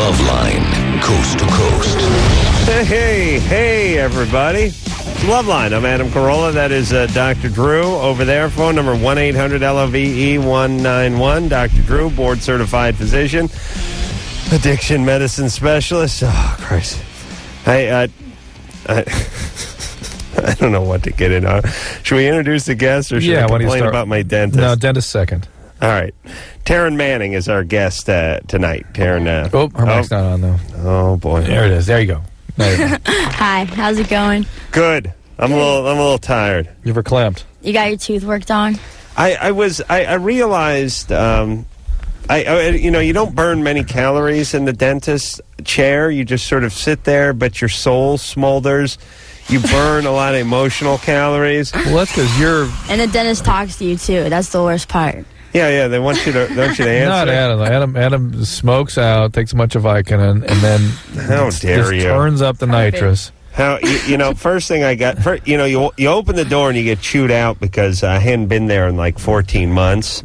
Loveline, coast to coast. Hey, everybody. It's Loveline. I'm Adam Carolla. That is Dr. Drew over there. Phone number 1-800-LOVE-191. Dr. Drew, board-certified physician, addiction medicine specialist. Oh, Christ. I don't know what to get in on. Should we introduce the guest, or should I complain about my dentist? No, dentist second. All right. Taryn Manning is our guest tonight. Taryn. Her mic's not on, though. Oh, boy. There it is. There you go. Hi, how's it going? Good. I'm a little tired. You were clamped. You got your tooth worked on? I realized, you don't burn many calories in the dentist chair. You just sort of sit there, but your soul smolders. You burn a lot of emotional calories. Well, that's because you're... And the dentist talks to you, too. That's the worst part. Yeah, they want you to answer. Not Adam. Adam smokes out, takes a bunch of Vicodin, and then how dare you turns up the nitrous. How first thing I got, you open the door and you get chewed out because I hadn't been there in like 14 months,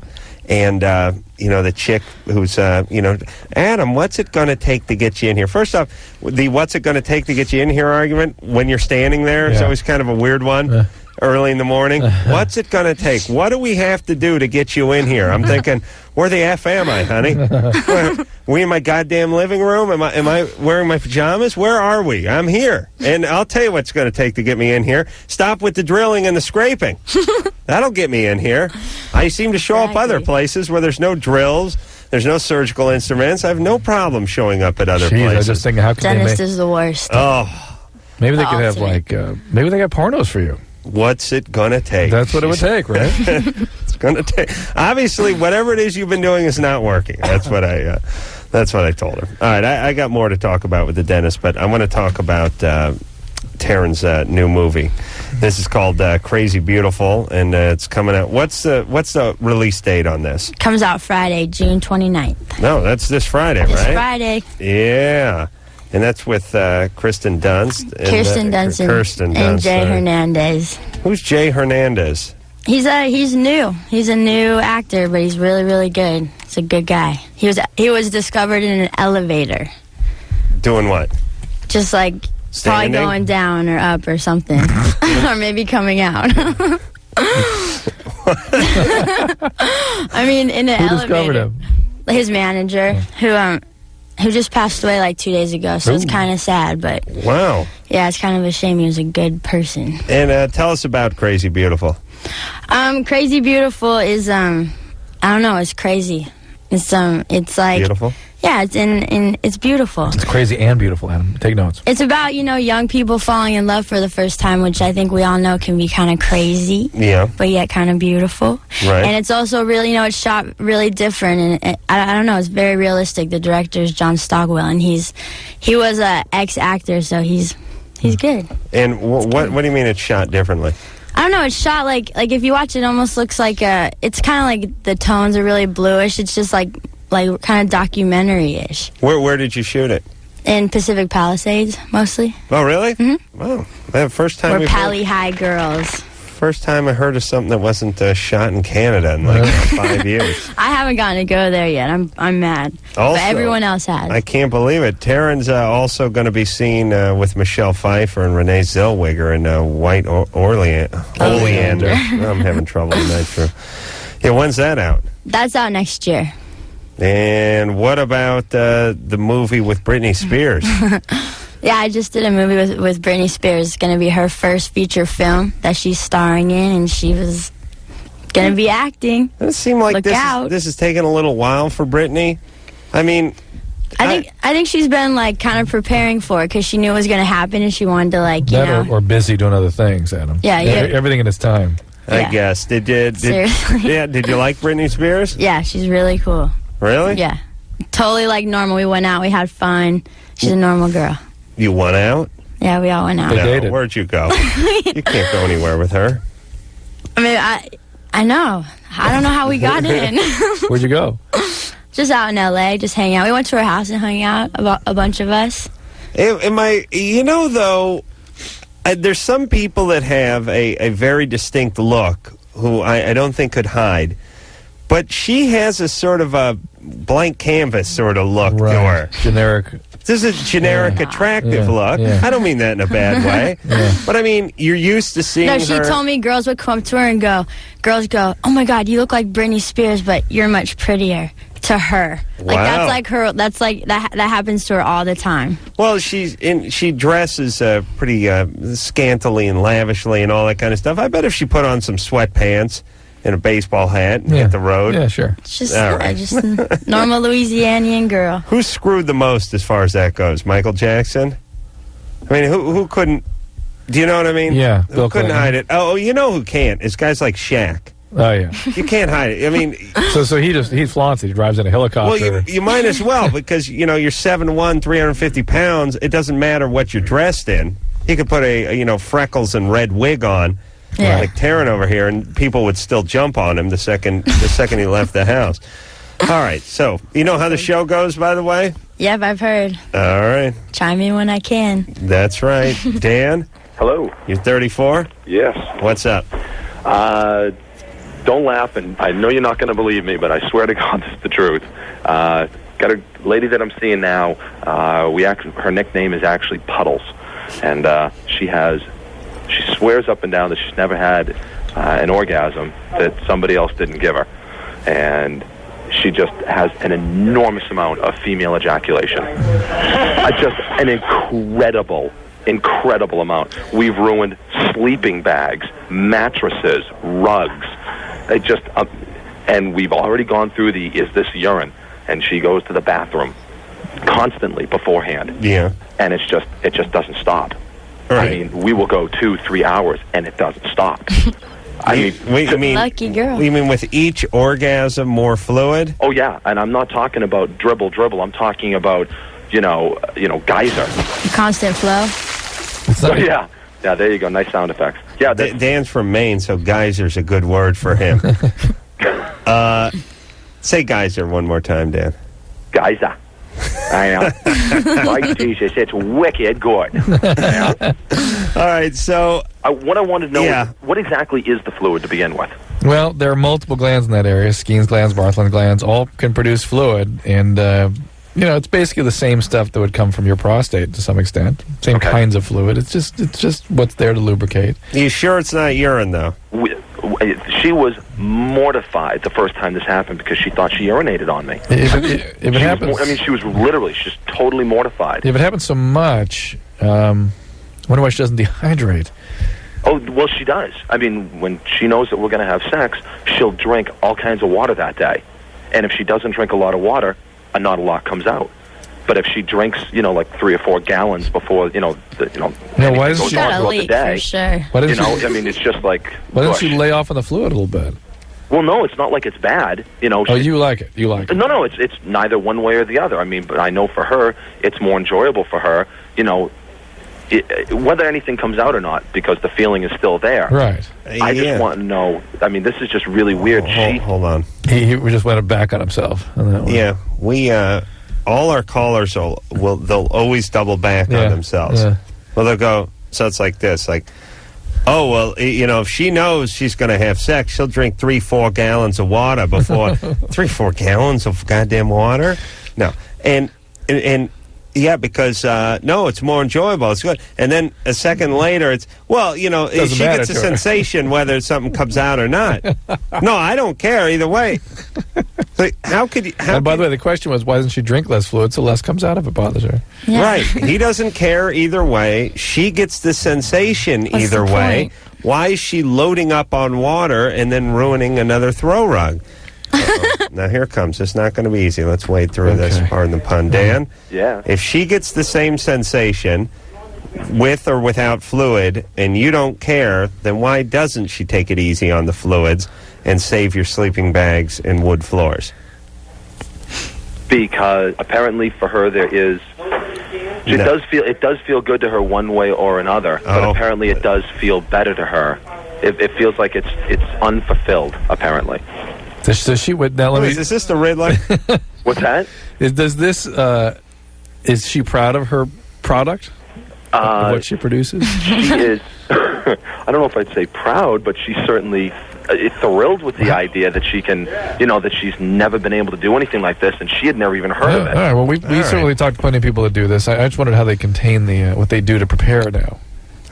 and the chick who's Adam, what's it going to take to get you in here? First off, the what's it going to take to get you in here argument when you're standing there is always kind of a weird one. Early in the morning. What's it going to take? What do we have to do to get you in here? I'm thinking, where the F am I, honey? We in my goddamn living room? Am I wearing my pajamas? Where are we? I'm here. And I'll tell you what's going to take to get me in here. Stop with the drilling and the scraping. That'll get me in here. I seem to show up other places where there's no drills. There's no surgical instruments. I have no problem showing up at other places. I was just thinking, how can dentist is the worst. Oh. Maybe they could have, maybe they got pornos for you. What's it gonna take? That's what it would take, right? It's gonna take. Obviously, whatever it is you've been doing is not working. That's what I told her. All right, I got more to talk about with the dentist, but I want to talk about Taryn's new movie. This is called Crazy Beautiful, and it's coming out. What's the release date on this? Comes out Friday, June 29th. No, that's this Friday, right? This Friday. Yeah. And that's with Kirsten Dunst. Kirsten Dunst and Jay Hernandez. Who's Jay Hernandez? He's new. He's a new actor, but he's really, really good. He's a good guy. He was discovered in an elevator. Doing what? Just like probably going down or up or something. Or maybe coming out. I mean, in an elevator. Who discovered him? His manager, who just passed away like 2 days ago, so it's kind of sad, but... Wow. Yeah, it's kind of a shame. He was a good person. And tell us about Crazy Beautiful. Crazy Beautiful is, I don't know, it's crazy. It's like... Beautiful? Yeah, it's beautiful. It's crazy and beautiful, Adam. Take notes. It's about, young people falling in love for the first time, which I think we all know can be kind of crazy. Yeah. But yet kind of beautiful. Right. And it's also really, it's shot really different. And I don't know, it's very realistic. The director is John Stockwell, and he was a ex-actor, so he's good. And what do you mean it's shot differently? I don't know, it's shot like if you watch it, almost looks like it's kind of like the tones are really bluish. It's just like kind of documentary-ish. Where did you shoot it? In Pacific Palisades, mostly. Oh, really? Mm-hmm. Wow. That first time We're Pali High girls. First time I heard of something that wasn't shot in Canada in 5 years. I haven't gotten to go there yet. I'm mad. Also, but everyone else has. I can't believe it. Taryn's also going to be seen with Michelle Pfeiffer and Renee Zellweger in White Oleander. I'm having trouble tonight, Drew. Yeah, when's that out? That's out next year. And what about the movie with Britney Spears? Yeah, I just did a movie with Britney Spears. It's going to be her first feature film that she's starring in, and she was going to be acting. It seemed like this is taking a little while for Britney. I mean... I think she's been, kind of preparing for it because she knew it was going to happen, and she wanted to, or busy doing other things, Adam. Yeah. Everything in its time. I guess. Seriously. Yeah, did you like Britney Spears? Yeah, she's really cool. Really? Yeah. Totally like normal. We went out, we had fun. She's a normal girl. You went out? Yeah, we all went out. No, where'd you go? You can't go anywhere with her. I mean, I know. I don't know how we got in. Where'd you go? Just out in L.A., just hanging out. We went to her house and hung out, about a bunch of us. Though, there's some people that have a very distinct look who I don't think could hide. But she has a sort of a blank canvas sort of look to her. Generic. This is a generic, attractive look. Yeah. I don't mean that in a bad way. But I mean, you're used to seeing No, her. she told me girls would come up to her and girls go, "Oh my God, you look like Britney Spears, but you're much prettier." To her, like Wow. that's like her. That's like that happens to her all the time. Well, she dresses pretty scantily and lavishly and all that kind of stuff. I bet if she put on some sweatpants and a baseball hat and hit the road. Yeah, sure. It's just, All right. just a normal Louisianian girl. Who screwed the most as far as that goes? Michael Jackson? I mean, who couldn't... Do you know what I mean? Yeah, Who Bill couldn't Clinton. hide it? Oh, you know who can't? It's guys like Shaq. Oh, yeah. You can't hide it. I mean... So he flaunts it. He drives in a helicopter. Well, you might as well, because, you're 7'1", 350 pounds. It doesn't matter what you're dressed in. He could put a freckles and red wig on, like Taryn over here, and people would still jump on him the second he left the house. All right, so you know how the show goes, by the way? Yep, I've heard. All right. Chime in when I can. That's right. Dan? Hello. You're 34? Yes. What's up? Don't laugh, and I know you're not going to believe me, but I swear to God, this is the truth. Got a lady that I'm seeing now. Her nickname is actually Puddles, and she swears up and down that she's never had an orgasm that somebody else didn't give her, and she just has an enormous amount of female ejaculation. Just an incredible amount. We've ruined sleeping bags, mattresses, rugs. And we've already gone through is this urine? And she goes to the bathroom constantly beforehand. Yeah. And it just doesn't stop. Right. I mean, we will go 2-3 hours and it doesn't stop. You mean Lucky girl. You mean with each orgasm more fluid? Oh yeah, and I'm not talking about dribble. I'm talking about, geyser. Constant flow. Yeah, there you go. Nice sound effects. Yeah, Dan's from Maine, so geyser's a good word for him. Say geyser one more time, Dan. geyser. I know. My Jesus, it's wicked good. All right, so... what I wanted to know is, what exactly is the fluid to begin with? Well, there are multiple glands in that area. Skene's glands, Bartholin glands, all can produce fluid. And, it's basically the same stuff that would come from your prostate to some extent. Same kinds of fluid. It's just what's there to lubricate. Are you sure it's not urine, though? She was mortified the first time this happened because she thought she urinated on me. If it happens... she was literally just totally mortified. If it happens so much, I wonder why she doesn't dehydrate. Oh, well, she does. I mean, when she knows that we're going to have sex, she'll drink all kinds of water that day. And if she doesn't drink a lot of water, not a lot comes out. But if she drinks, like 3 or 4 gallons before, why doesn't she gotta leak for sure? It's just like. Why doesn't she lay off on the fluid a little bit? Well, no, it's not like it's bad. Oh, you like it. You like it. No, it's neither one way or the other. I mean, but I know for her, it's more enjoyable for her. Whether anything comes out or not, because the feeling is still there. Right. I just want to know. I mean, this is just really weird. Hold on. He just went back on himself on that one. Yeah, we all our callers they'll always double back on themselves. Yeah. Well, they'll go. So it's like this, like, oh well, if she knows she's going to have sex, she'll drink 3-4 gallons of water before 3-4 gallons of goddamn water. No, and. Yeah, because, no, it's more enjoyable. It's good. And then a second later, it's, she gets a sensation whether something comes out or not. No, I don't care either way. Like, how could you... And by the way, the question was, why doesn't she drink less fluid so less comes out if it bothers her? Yeah. Right. He doesn't care either way. She gets the sensation either way. Why is she loading up on water and then ruining another throw rug? Now here it comes. It's not going to be easy. Let's wade through this. Pardon the pun. Dan? Yeah. If she gets the same sensation with or without fluid and you don't care, then why doesn't she take it easy on the fluids and save your sleeping bags and wood floors? Because apparently for her there is... It does feel good to her one way or another, but apparently it does feel better to her. It feels like it's unfulfilled, apparently. Does she would now? Is this the Riddler? What's that? Is she proud of her product? Of what she produces? She is. I don't know if I'd say proud, but she certainly thrilled with the idea that she can, that she's never been able to do anything like this, and she had never even heard of it. All right. Well, we certainly talked to plenty of people that do this. I just wondered how they contain what they do to prepare now.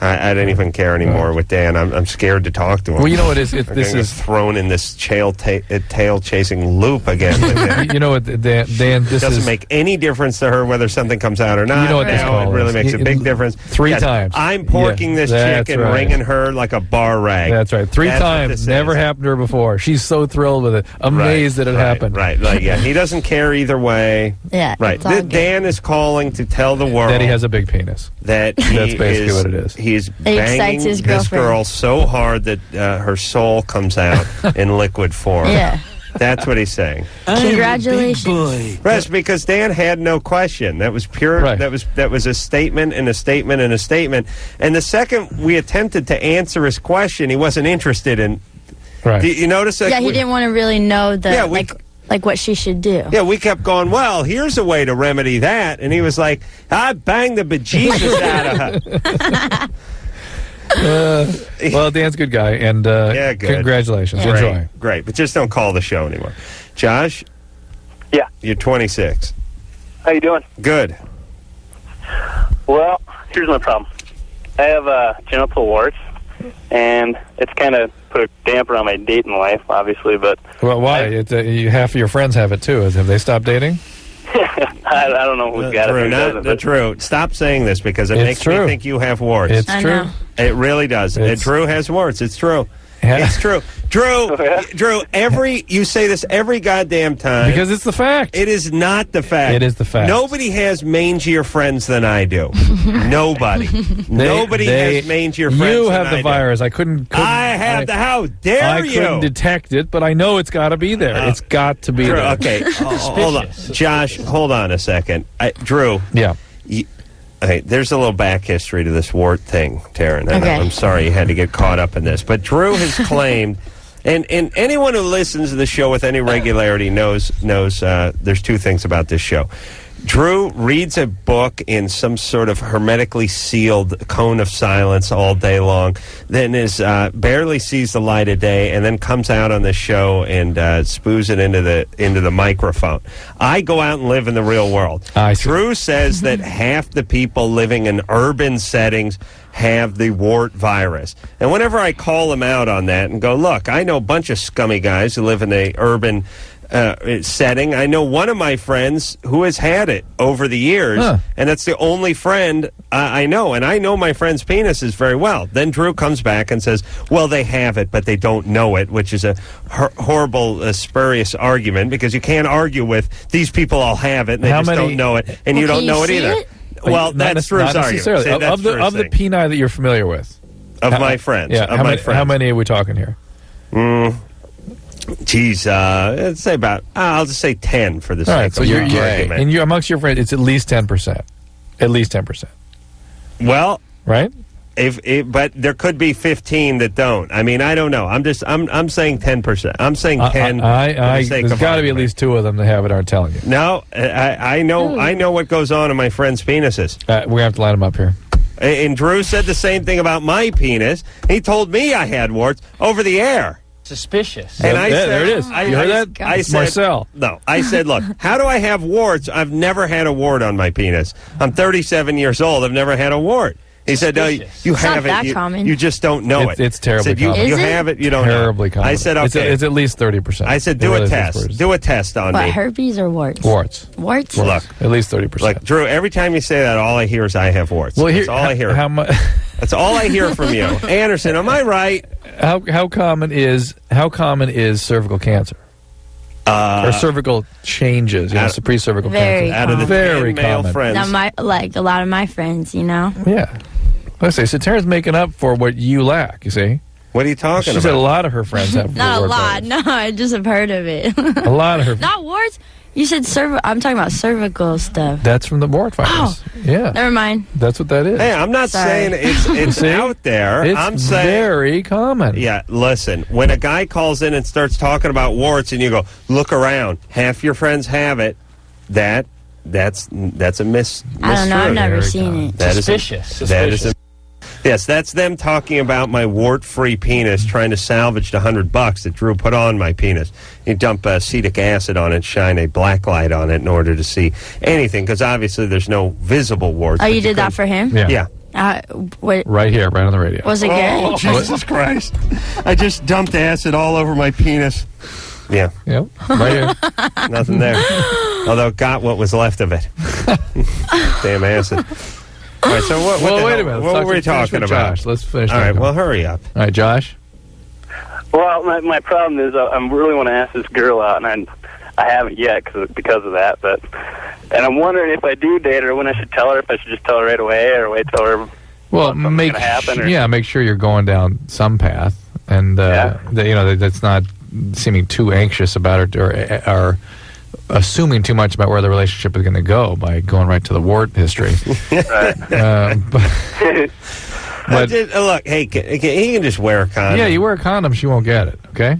I don't even care anymore with Dan. I'm scared to talk to him. Well, you know what this is thrown in this tail-chasing loop again. You know what, Dan, this doesn't make any difference to her whether something comes out or not. You know what this call it really makes a big difference. Three times. I'm porking this chick and wringing her like a bar rag. That's right. Three times. Never happened to her before. She's so thrilled with it. Amazed that it happened. Right. He doesn't care either way. Yeah. Right. Dan is calling to tell the world that he has a big penis. That's basically what it is. He's banging this girl so hard that her soul comes out in liquid form. Yeah. That's what he's saying. Congratulations. That's because Dan had no question. That was pure. Right. That was a statement and a statement and a statement. And the second we attempted to answer his question, he wasn't interested in. Right. Do you notice that? Yeah, he didn't want to really know like what she should do. Yeah, we kept going, well, here's a way to remedy that. And he was like, I banged the bejesus out of her. Well, Dan's a good guy, and good. Congratulations. Great. Enjoy. Great, but just don't call the show anymore. Josh? Yeah. You're 26. How you doing? Good. Well, here's my problem. I have genital warts, and it's kind of put a damper on my dating life, obviously, but... Well, why? Half of your friends have it, too. Have they stopped dating? I don't know who's got it. Not true. Stop saying this because it makes me think you have warts. It's true. It really does. Drew has warts. It's true. Yeah. It's true. Drew, you say this every goddamn time. Because it's the fact. It is not the fact. It is the fact. Nobody has mangier friends than I do. Nobody. Nobody has mangier friends You than have the virus. I couldn't I have how dare you? I couldn't detect it, but I know it's got to be there. It's got to be there. Okay. Hold on. Josh, hold on a second. Drew. Yeah. There's a little back history to this wart thing, Taryn. Okay. I'm sorry you had to get caught up in this. But Drew has claimed, and anyone who listens to the show with any regularity knows there's two things about this show. Drew reads a book in some sort of hermetically sealed cone of silence all day long, then barely sees the light of day, and then comes out on the show and spoos it into the microphone. I go out and live in the real world. Drew says that half the people living in urban settings have the wart virus. And whenever I call him out on that and go, look, I know a bunch of scummy guys who live in a urban setting. I know one of my friends who has had it over the years, and that's the only friend I know. And I know my friend's penises very well. Then Drew comes back and says, well, they have it, but they don't know it, which is a horrible, spurious argument, because you can't argue with these people all have it, and they don't know it, and you don't know it either. Well, that's Drew's argument. Of the peni that you're familiar with. Of my friends. Yeah, how many are we talking here? Geez, let's say I'll just say 10 for the sake of argument. And amongst your friends, it's at least 10%. At least 10%. Well, right? But there could be 15 that don't. I mean, I don't know. I'm saying 10%. I'm saying 10. There's got to be at least 2 of them that have it. Aren't telling you. No, I know what goes on in my friends' penises. We're gonna have to line them up here. And Drew said the same thing about my penis. He told me I had warts over the air. Suspicious. And I said, there it is. You heard that? I said, Marcel. No, I said, look, how do I have warts? I've never had a wart on my penis. I'm 37 years old. I've never had a wart. He said, no, you have not it. that common. You just don't know it. It's terribly common. You Is it? have it, you don't terribly know. Common. I said, okay. It's at least 30%. I said, do a test. Do a test on me. Herpes or warts? Warts. Warts? Look. At least 30%. Look, Drew, every time you say that, all I hear is I have warts. Well, that's all I hear. That's all I hear from you. Anderson, am I right? How common is cervical cancer? Or cervical changes, pre-cervical cancer. Out of the very male common. friends. Now, a lot of my friends, Yeah. Let's say, so Taryn's making up for what you lack, you see? What are you talking about? She said a lot of her friends have Not a wart lot. virus. No, I just have heard of it. A lot of her. Not warts. You said I'm talking about cervical stuff. That's from the wart virus. Oh, yeah. Never mind. That's what that is. Hey, I'm not saying it's out there. It's very common. Yeah, listen, when a guy calls in and starts talking about warts and you go, look around, half your friends have it, that's a miss. I don't know. I've never seen it. Suspicious. That is Yes, that's them talking about my wart-free penis, trying to salvage the $100 that Drew put on my penis. You dump acetic acid on it, shine a black light on it in order to see anything, because obviously there's no visible warts. Oh, you did that for him? Yeah. Wait, Right here, right on the radio. was it good? Oh, Jesus Christ. I just dumped acid all over my penis. Yeah. Yep. Right here. Nothing there. Although got what was left of it. Damn acid. All right, so what Well, the wait hell- a minute. what were we talking about? Josh. Let's finish. All right, talking. well, hurry up. All right, Josh. Well, my problem is I really want to ask this girl out, and I haven't yet because of that. And I'm wondering if I do date her, when I should tell her, if I should just tell her right away or wait till her. Well, something's gonna happen, or- make sure you're going down some path, and that's not seeming too anxious about it or assuming too much about where the relationship is going to go by going right to the wart history. Right. But Look, hey, he can just wear a condom. yeah, you wear a condom, she won't get it. Okay.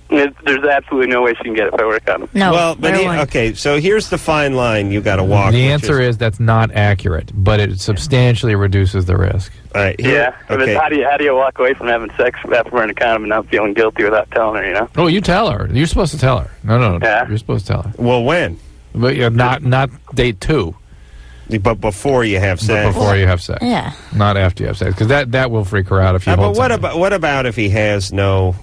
There's absolutely no way she can get it if I work on it. No. Well, but okay, so here's the fine line you got to walk. The answer is that's not accurate, but it substantially reduces the risk. All right, Yeah. okay. But how do you walk away from having sex after wearing a condom and not feeling guilty without telling her? You know. Oh, you tell her. You're supposed to tell her. No. Yeah. You're supposed to tell her. Well, when? But not date 2, But before you have but sex. before you have sex. Yeah. Not after you have sex, because that will freak her out if you But hold something. what about if he has no?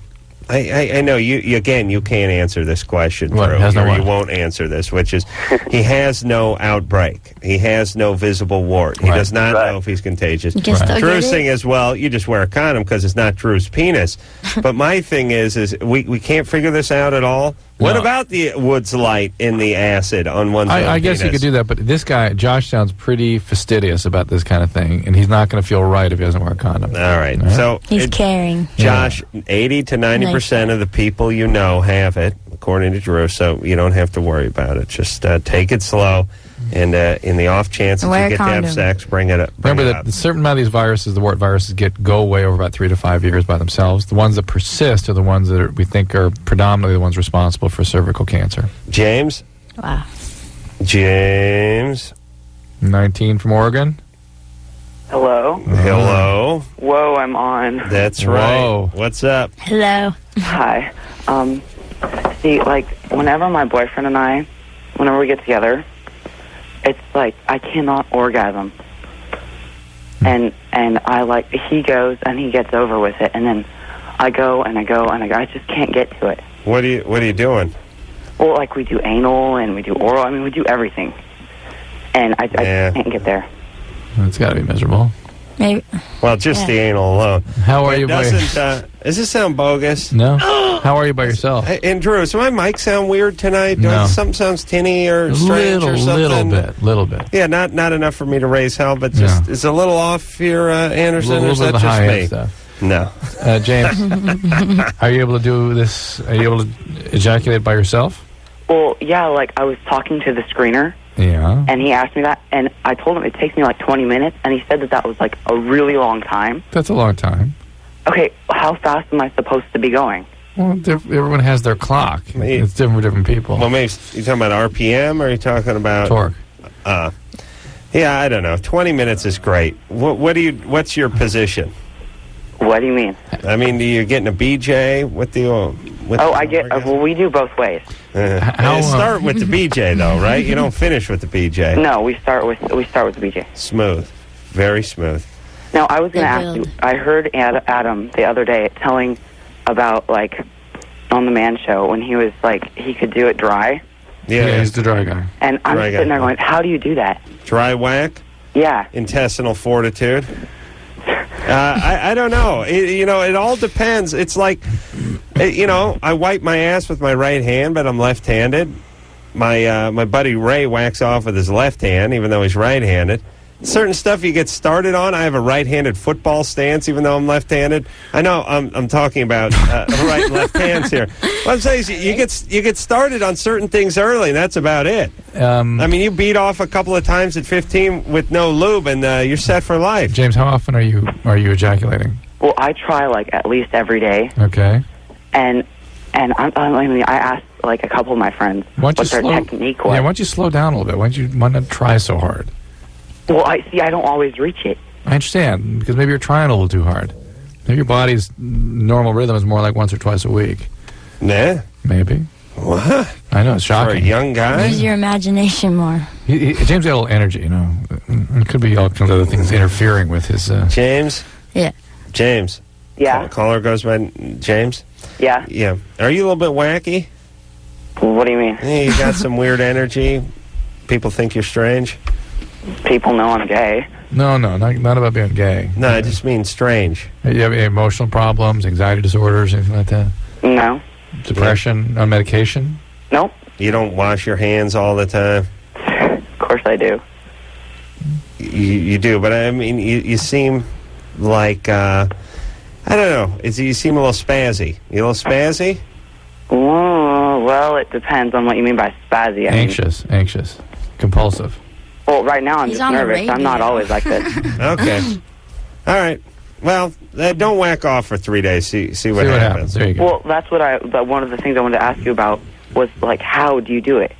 I know you again. You can't answer this question, What, Drew, has no or what? you won't answer this, which is he has no outbreak. He has no visible wart. He Right. does not Right. know if he's contagious. You can still Drew's get thing it? is, well, you just wear a condom because it's not Drew's penis. But my thing is we can't figure this out at all. What No. about the Woods light in the acid on one's own I guess you penis? could do that, but this guy, Josh, sounds pretty fastidious about this kind of thing, and he's not going to feel right if he doesn't wear a condom. All right. All right. So He's caring. Josh, 80 to 90% of the people you know have it, according to Drew, so you don't have to worry about it. Just take it slow, and in the off chance that Wear you a get to have condom. sex, bring it up. Remember that a certain amount of these viruses, the wart viruses, go away over about 3 to 5 years by themselves. The ones that persist are the ones that we think are predominantly the ones responsible for cervical cancer. James? Wow. James? 19 from Oregon? Hello. Hello? Whoa, I'm on. That's right. Whoa. What's up? Hello. Hi. See, like, whenever my boyfriend and I, whenever we get together, it's like I cannot orgasm. And I like, he goes and he gets over with it, and then I go and I go and I go. I just can't get to it. What are you doing? Well, like, we do anal and we do oral. I mean, we do everything. And I Yeah. just can't get there. It's got to be miserable. Maybe. Well, just Yeah. the anal alone. How are It you by doesn't, does this sound bogus? No? How are you by yourself? Hey, and Drew, does my mic sound weird tonight? No. Does something sounds tinny or strange or something? Little bit. Yeah, not enough for me to raise hell, but just it's a little off here, Anderson. A Or little is bit that of the just high-end me? stuff. No. James, are you able to do this? Are you able to ejaculate by yourself? Well, yeah, like, I was talking to the screener, Yeah. and he asked me that, and I told him it takes me like 20 minutes, and he said that was like a really long time. That's a long time. Okay, how fast am I supposed to be going? Well, everyone has their clock. Me- It's different for different people. Well, maybe you talking about RPM, or are you talking about Torque. Yeah, I don't know. 20 minutes is great. What's your position? What do you mean? I mean, do you getting a BJ with the? I get. Well, we do both ways. How, Start with the BJ though, right? You don't finish with the BJ. No, we start with the BJ. Smooth, very smooth. Now, I was going to Good ask you. build. I heard Adam the other day telling about, like, on the Man Show when he was like he could do it dry, yeah, he's the dry guy. and I'm Dry just sitting guy. there going, "How do you do that?" Dry whack, Yeah. intestinal fortitude. I don't know. It all depends. It's like, I wipe my ass with my right hand, but I'm left-handed. My buddy Ray whacks off with his left hand, even though he's right-handed. Certain stuff you get started on. I have a right-handed football stance, even though I'm left-handed. I know I'm talking about right and left hands here. What I'm saying is you get started on certain things early, and that's about it. I mean, you beat off a couple of times at 15 with no lube, and you're set for life. James, how often are you ejaculating? Well, I try like at least every day, Okay. and I asked like a couple of my friends what their technique was. Yeah, why don't you slow down a little bit? Why not try so hard? Well, I don't always reach it. I understand, because maybe you're trying a little too hard. Maybe your body's normal rhythm is more like once or twice a week. Nah. Maybe. What? I know, it's shocking. For a young guy? Use your imagination more. James got a little energy, you know. It could be all kinds of other things interfering with his... James? Yeah. James? Yeah. Caller goes by James? Yeah. Yeah. Are you a little bit wacky? What do you mean? Yeah, you got some weird energy. People think you're strange. People know I'm gay. No, not about being gay. No, I just mean strange. You have any emotional problems, anxiety disorders, anything like that? No. Depression, on medication? Nope. You don't wash your hands all the time? Of course I do. You do, but I mean, you seem like, I don't know, you seem a little spazzy. You a little spazzy? Well, it depends on what you mean by spazzy. Anxious, compulsive. Well, right now I'm He's just on the nervous. I'm not radio. always like this. Okay. All right. Well, don't whack off for 3 days. See what happens. There you go. Well, that's what one of the things I wanted to ask you about was, like, how do you do it?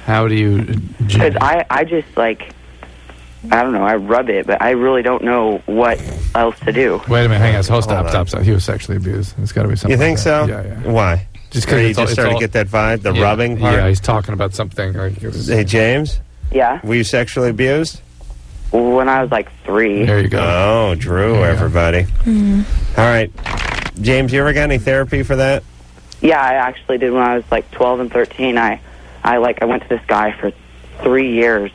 How do you... Because I just, like, I don't know, I rub it, but I really don't know what else to do. Wait a minute, hang on. So Hold stop. He was sexually abused. It's got to be something You think like so? that. Yeah. Why? Just Or because you just started to get that vibe, the rubbing part? Yeah, he's talking about something. Hey, James? Yeah? Were you sexually abused? When I was, like, 3. There you go. Oh, Drew, everybody. All right. James, you ever got any therapy for that? Yeah, I actually did when I was, like, 12 and 13. I went to this guy for 3 years.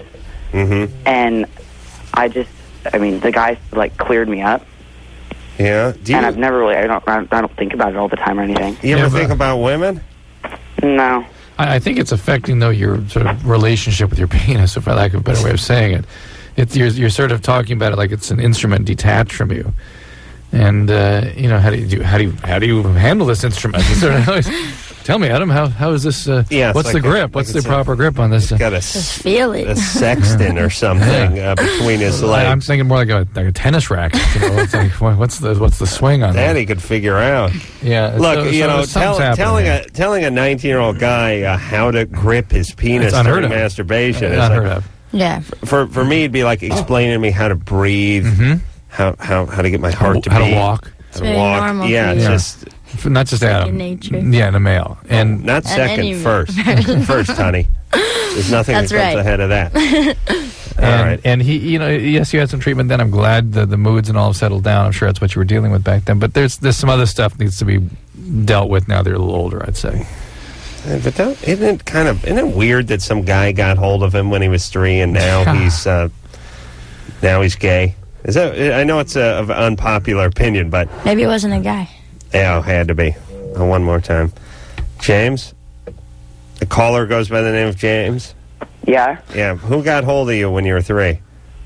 Mm-hmm. And the guy, like, cleared me up. Yeah? And I've never really, I don't think about it all the time or anything. You ever think about women? No. I think it's affecting, though, your sort of relationship with your penis, if I lack of a better way of saying it. You're sort of talking about it like it's an instrument detached from you. And, how do you handle this instrument? You sort of always, tell me, Adam, how is this, what's the grip? What's the proper grip on this? Just feel it. A sexton or something between his legs. I'm thinking more like a tennis racket. You know, it's like, what's the swing on that? That He could figure out. Yeah. Look, telling a a 19-year-old guy how to grip his penis during masturbation is unheard of. Yeah. For me, it'd be like explaining to me how to breathe, how to get my heart to beat, how to walk. It's very normal for Yeah, you. just not just Adam. nature. Yeah, and a male. And not second, any- first. First, honey. There's nothing That's that comes right. ahead of that. All right. And he, yes, you had some treatment then. I'm glad the moods and all have settled down. I'm sure that's what you were dealing with back then. But there's some other stuff that needs to be dealt with now that you're a little older, I'd say. But isn't it weird that some guy got hold of him when he was 3 and now he's gay? Is that? I know it's an unpopular opinion, but Maybe it wasn't a guy. yeah, it had to be. One more time, James. The caller goes by the name of James. Yeah? Yeah. Who got hold of you when you were 3?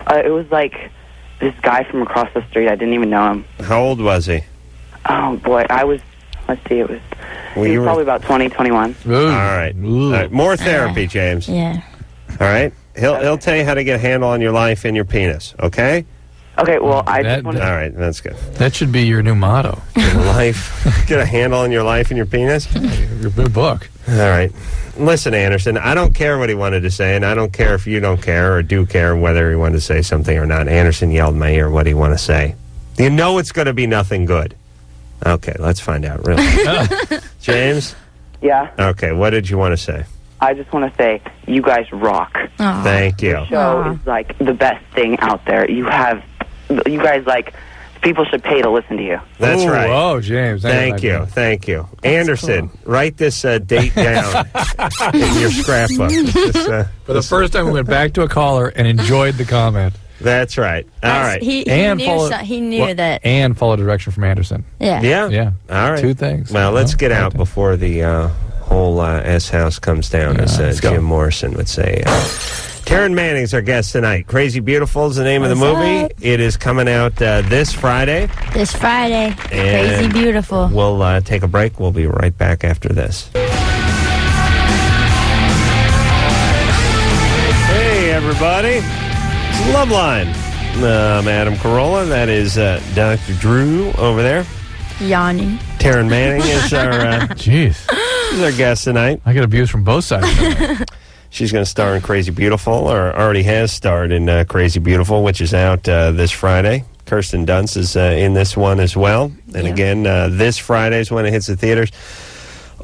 It was, like, this guy from across the street. I didn't even know him. How old was he? Oh, boy. Let's see, he was probably about 20, 21. All right. More therapy, James. Yeah. All right. He'll tell you how to get a handle on your life and your penis. Okay. Okay, well, I just All want to... right, that's good. That should be your new motto. Get a handle on your life and your penis. Your book. All right. Listen, Anderson, I don't care what he wanted to say, and I don't care if you don't care or do care whether he wanted to say something or not. Anderson yelled in my ear, what do you want to say? You know it's going to be nothing good. Okay, let's find out, really. James? Yeah? Okay, what did you want to say? I just want to say, you guys rock. Aw. Thank you. Your show is, like, the best thing out there. You guys, like, people should pay to listen to you. That's right. Oh, James. Thank you. Anderson, write this date down in your scrapbook. For the first time, we went back to a caller and enjoyed the comment. That's right. All right. He knew that. And follow direction from Anderson. Yeah. Yeah. All right. 2 things. Well, let's get out before the whole S house comes down, as Jim Morrison would say. Taryn Manning is our guest tonight. Crazy Beautiful is the name of the movie. It is coming out this Friday. This Friday. And Crazy Beautiful. We'll take a break. We'll be right back after this. Hey, everybody. It's Loveline. I'm Adam Carolla. That is Dr. Drew over there. Yawning. Taryn Manning is our Jeez. is our guest tonight. I get abused from both sides. She's going to star in Crazy Beautiful, or already has starred in Crazy Beautiful, which is out this Friday. Kirsten Dunst is in this one as well. And again, this Friday is when it hits the theaters.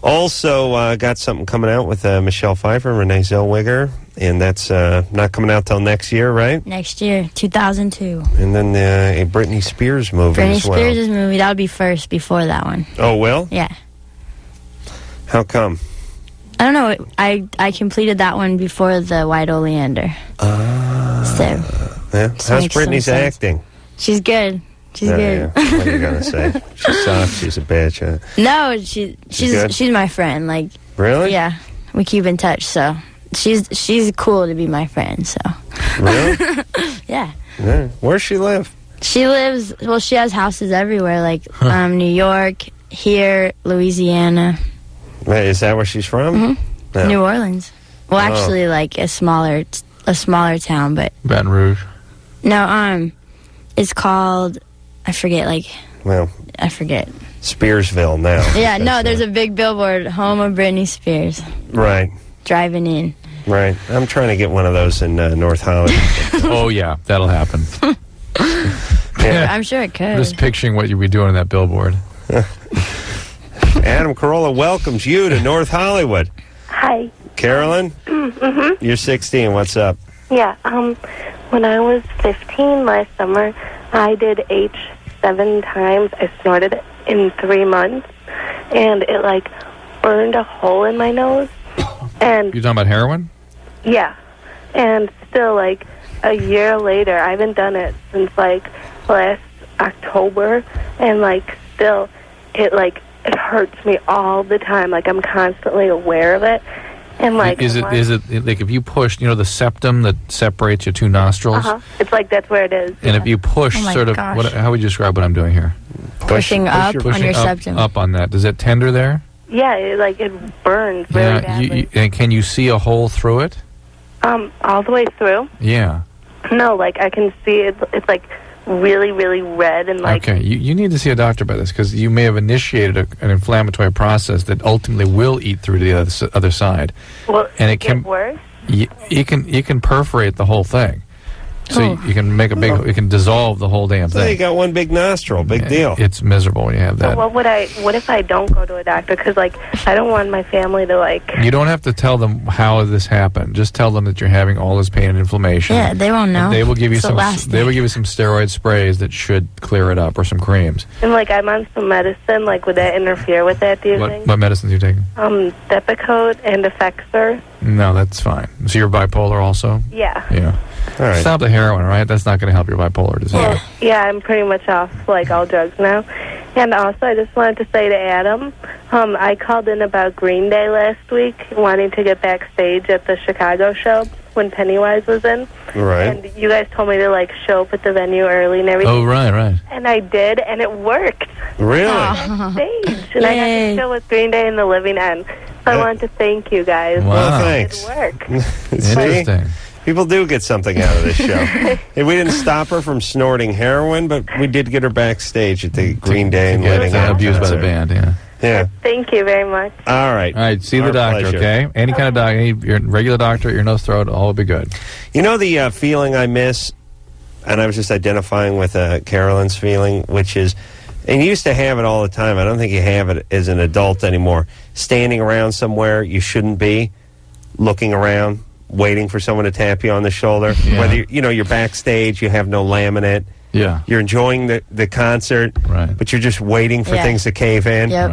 Also got something coming out with Michelle Pfeiffer, Renee Zellweger, and that's not coming out till next year, right? Next year, 2002. And then a Britney Spears movie Britney as well. Spears' movie, that would be first before that one. Oh, will? Yeah. How come? I don't know. I completed that one before the White Oleander. So, Yeah. How's makes some Britney's sense. acting? She's good. She's good. Yeah. What are you gonna say? She sucks. She's a bitch. Huh? No, good? she's my friend. Like, Really? yeah, we keep in touch. So she's cool to be my friend. So Really? yeah. Yeah. Where's she live? She lives. Well, she has houses everywhere, like New York, here, Louisiana, Wait, is that where she's from? Mm-hmm. No. New Orleans. Well, actually, like a smaller town, but Baton Rouge. no. It's called. I forget. Well, I forget. Spearsville now. Yeah, no, That's there's a big billboard, home of Britney Spears, Right. driving in. Right. I'm trying to get one of those in North Hollywood. Oh, yeah, that'll happen. Yeah. I'm sure it could. Just picturing what you'd be doing on that billboard. Adam Carolla welcomes you to North Hollywood. Hi. Carolyn? Mm-hmm. You're 16. What's up? Yeah, when I was 15 last summer, I did H 7 times. I snorted it in 3 months, and it, burned a hole in my nose. And You're talking about heroin? yeah, and still, a year later, I haven't done it since, last October, and, still, it hurts me all the time. I'm constantly aware of it. And Is it if you push, the septum that separates your two nostrils? It's that's where it is. And if you push Oh my sort of, gosh. how would you describe what I'm doing here? pushing up on your up, septum. up on that. Is it tender there? Yeah, it burns really badly. And can you see a hole through it? All the way through? Yeah. No, I can see it. It's really, really red and Okay, you need to see a doctor about this because you may have initiated an inflammatory process that ultimately will eat through to the other side. Well, and it can worse. You can perforate the whole thing, so you can make a big. You can dissolve the whole damn So thing. you got one big nostril. Big deal. It's miserable when you have that. So what if I don't go to a doctor? Because I don't want my family to You don't have to tell them how this happened. Just tell them that you're having all this pain and inflammation. Yeah, they won't know. And they will give you It's the some. last They will thing. give you some steroid sprays that should clear it up, or some creams. and I'm on some medicine. Would that interfere with that? Do you think? What medicines are you taking? Depakote and Effexor. No, that's fine. So you're bipolar also? Yeah. Yeah. All right. Stop the heroin, right? That's not going to help your bipolar disease. Well, yeah, I'm pretty much off all drugs now. And also, I just wanted to say to Adam, I called in about Green Day last week, wanting to get backstage at the Chicago show when Pennywise was in. Right. And you guys told me to show up at the venue early and everything. Oh, right. And I did, and it worked. Really? Backstage. And I got Yay. to show with Green Day in the living end. So I wanted to thank you guys. Wow. Well, It thanks. worked. See? Interesting. People do get something out of this show. And we didn't stop her from snorting heroin, but we did get her backstage at the Green Day and Get Living abused by the concert. band, yeah. Yeah. Thank you very much. All right. All right, see Our the doctor, pleasure. okay? Any kind of doctor, your regular doctor, your nose, throat, all will be good. You know the feeling I miss, and I was just identifying with Carolyn's feeling, which is, and you used to have it all the time. I don't think you have it as an adult anymore. Standing around somewhere you shouldn't be, looking around, waiting for someone to tap you on the shoulder. Yeah. Whether you're backstage, you have no laminate. Yeah. You're enjoying the concert, Right. but you're just waiting for Yeah. things to cave in. Yep.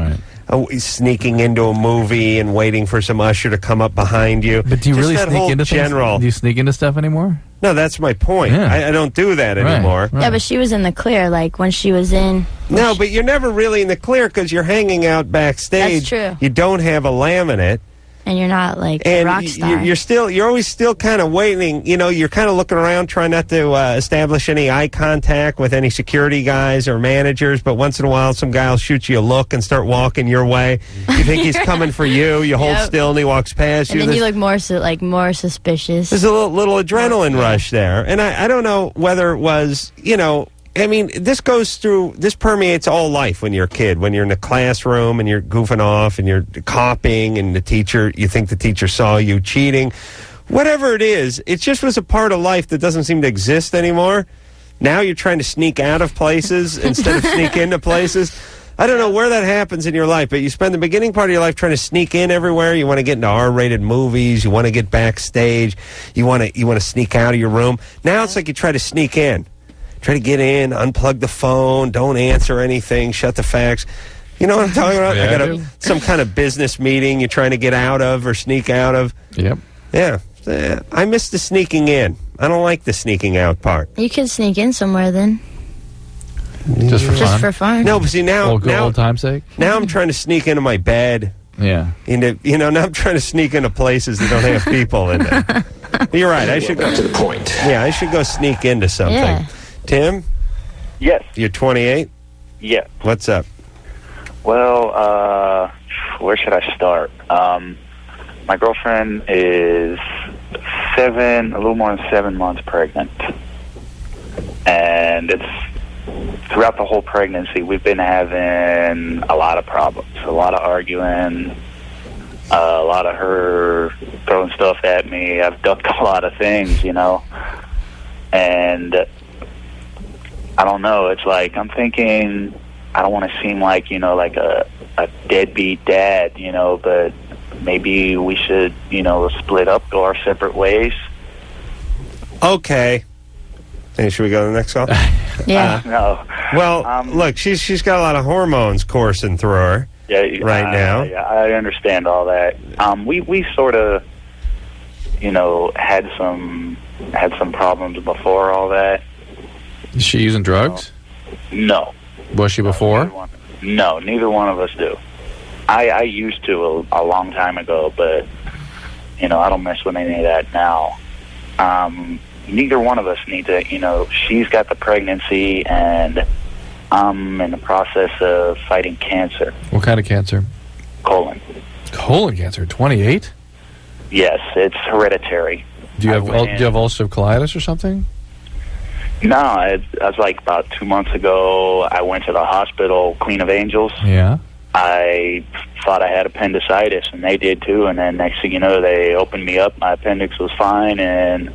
Right. Sneaking into a movie and waiting for some usher to come up behind you. But do you Just really that sneak whole into general? things? Do you sneak into stuff anymore? No, that's my point. Yeah. I don't do that Right, anymore. right. Yeah, but she was in the clear, when she was in. No, but you're never really in the clear because you're hanging out backstage. That's true. You don't have a laminate. And you're not a And rock star. you're always still kind of waiting. You're kind of looking around, trying not to establish any eye contact with any security guys or managers. But once in a while, some guy will shoot you a look and start walking your way. You think he's coming for you. You hold Yep. still, and he walks past and you. then you There's- look more suspicious. There's a little adrenaline rush there. And I don't know whether it was, I mean, this permeates all life when you're a kid. When you're in the classroom and you're goofing off and you're copying and you think the teacher saw you cheating. Whatever it is, it just was a part of life that doesn't seem to exist anymore. Now you're trying to sneak out of places instead of sneak into places. I don't know where that happens in your life, but you spend the beginning part of your life trying to sneak in everywhere. You want to get into R-rated movies. You want to get backstage. You want to sneak out of your room. Now it's like you try to sneak in. Try to get in, unplug the phone, don't answer anything, shut the fax. You know what I'm talking about? Yeah, I got some kind of business meeting you're trying to get out of or sneak out of. Yep. Yeah. I miss the sneaking in. I don't like the sneaking out part. You could sneak in somewhere then. Just for fun? Just for fun. No, but see, now old time's sake? Now I'm trying to sneak into my bed. Yeah. Now I'm trying to sneak into places that don't have people in there. You're right. I should go to the point. Yeah, I should go sneak into something. Yeah. Tim? Yes. You're 28? Yes. What's up? Well, where should I start? My girlfriend is a little more than 7 months pregnant. And throughout the whole pregnancy, we've been having a lot of problems, a lot of arguing, a lot of her throwing stuff at me. I've ducked a lot of things, and I don't know. It's like I'm thinking I don't want to seem like, like a deadbeat dad, but maybe we should, split up, go our separate ways. Okay. Hey, should we go to the next call? Yeah. No. Well, look, she's got a lot of hormones coursing through her right now. Yeah, I understand all that. We sort of, had some problems before all that. Is she using drugs? No. Was she before? No, neither one of us do. I used to a long time ago, but, I don't mess with any of that now. Neither one of us need to, she's got the pregnancy, and I'm in the process of fighting cancer. What kind of cancer? Colon. Colon cancer, 28? Yes, it's hereditary. Do you have ulcerative colitis or something? No, it was like about 2 months ago. I went to the hospital, Queen of Angels. Yeah. I thought I had appendicitis, and they did too. And then next thing you know, they opened me up. My appendix was fine, and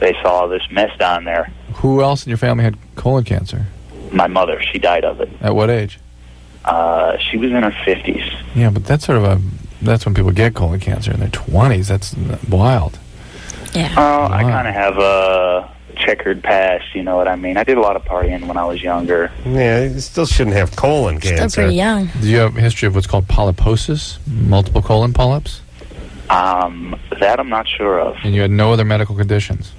they saw this mess down there. Who else in your family had colon cancer? My mother. She died of it. At what age? She was in her 50s. Yeah, but that's that's when people get colon cancer in their 20s. That's wild. Yeah. Wow. I kind of have a checkered past, you know what I mean? I did a lot of partying when I was younger. Yeah, you still shouldn't have colon cancer. Still pretty young. Do you have a history of what's called polyposis? Multiple colon polyps? That I'm not sure of. And you had no other medical conditions?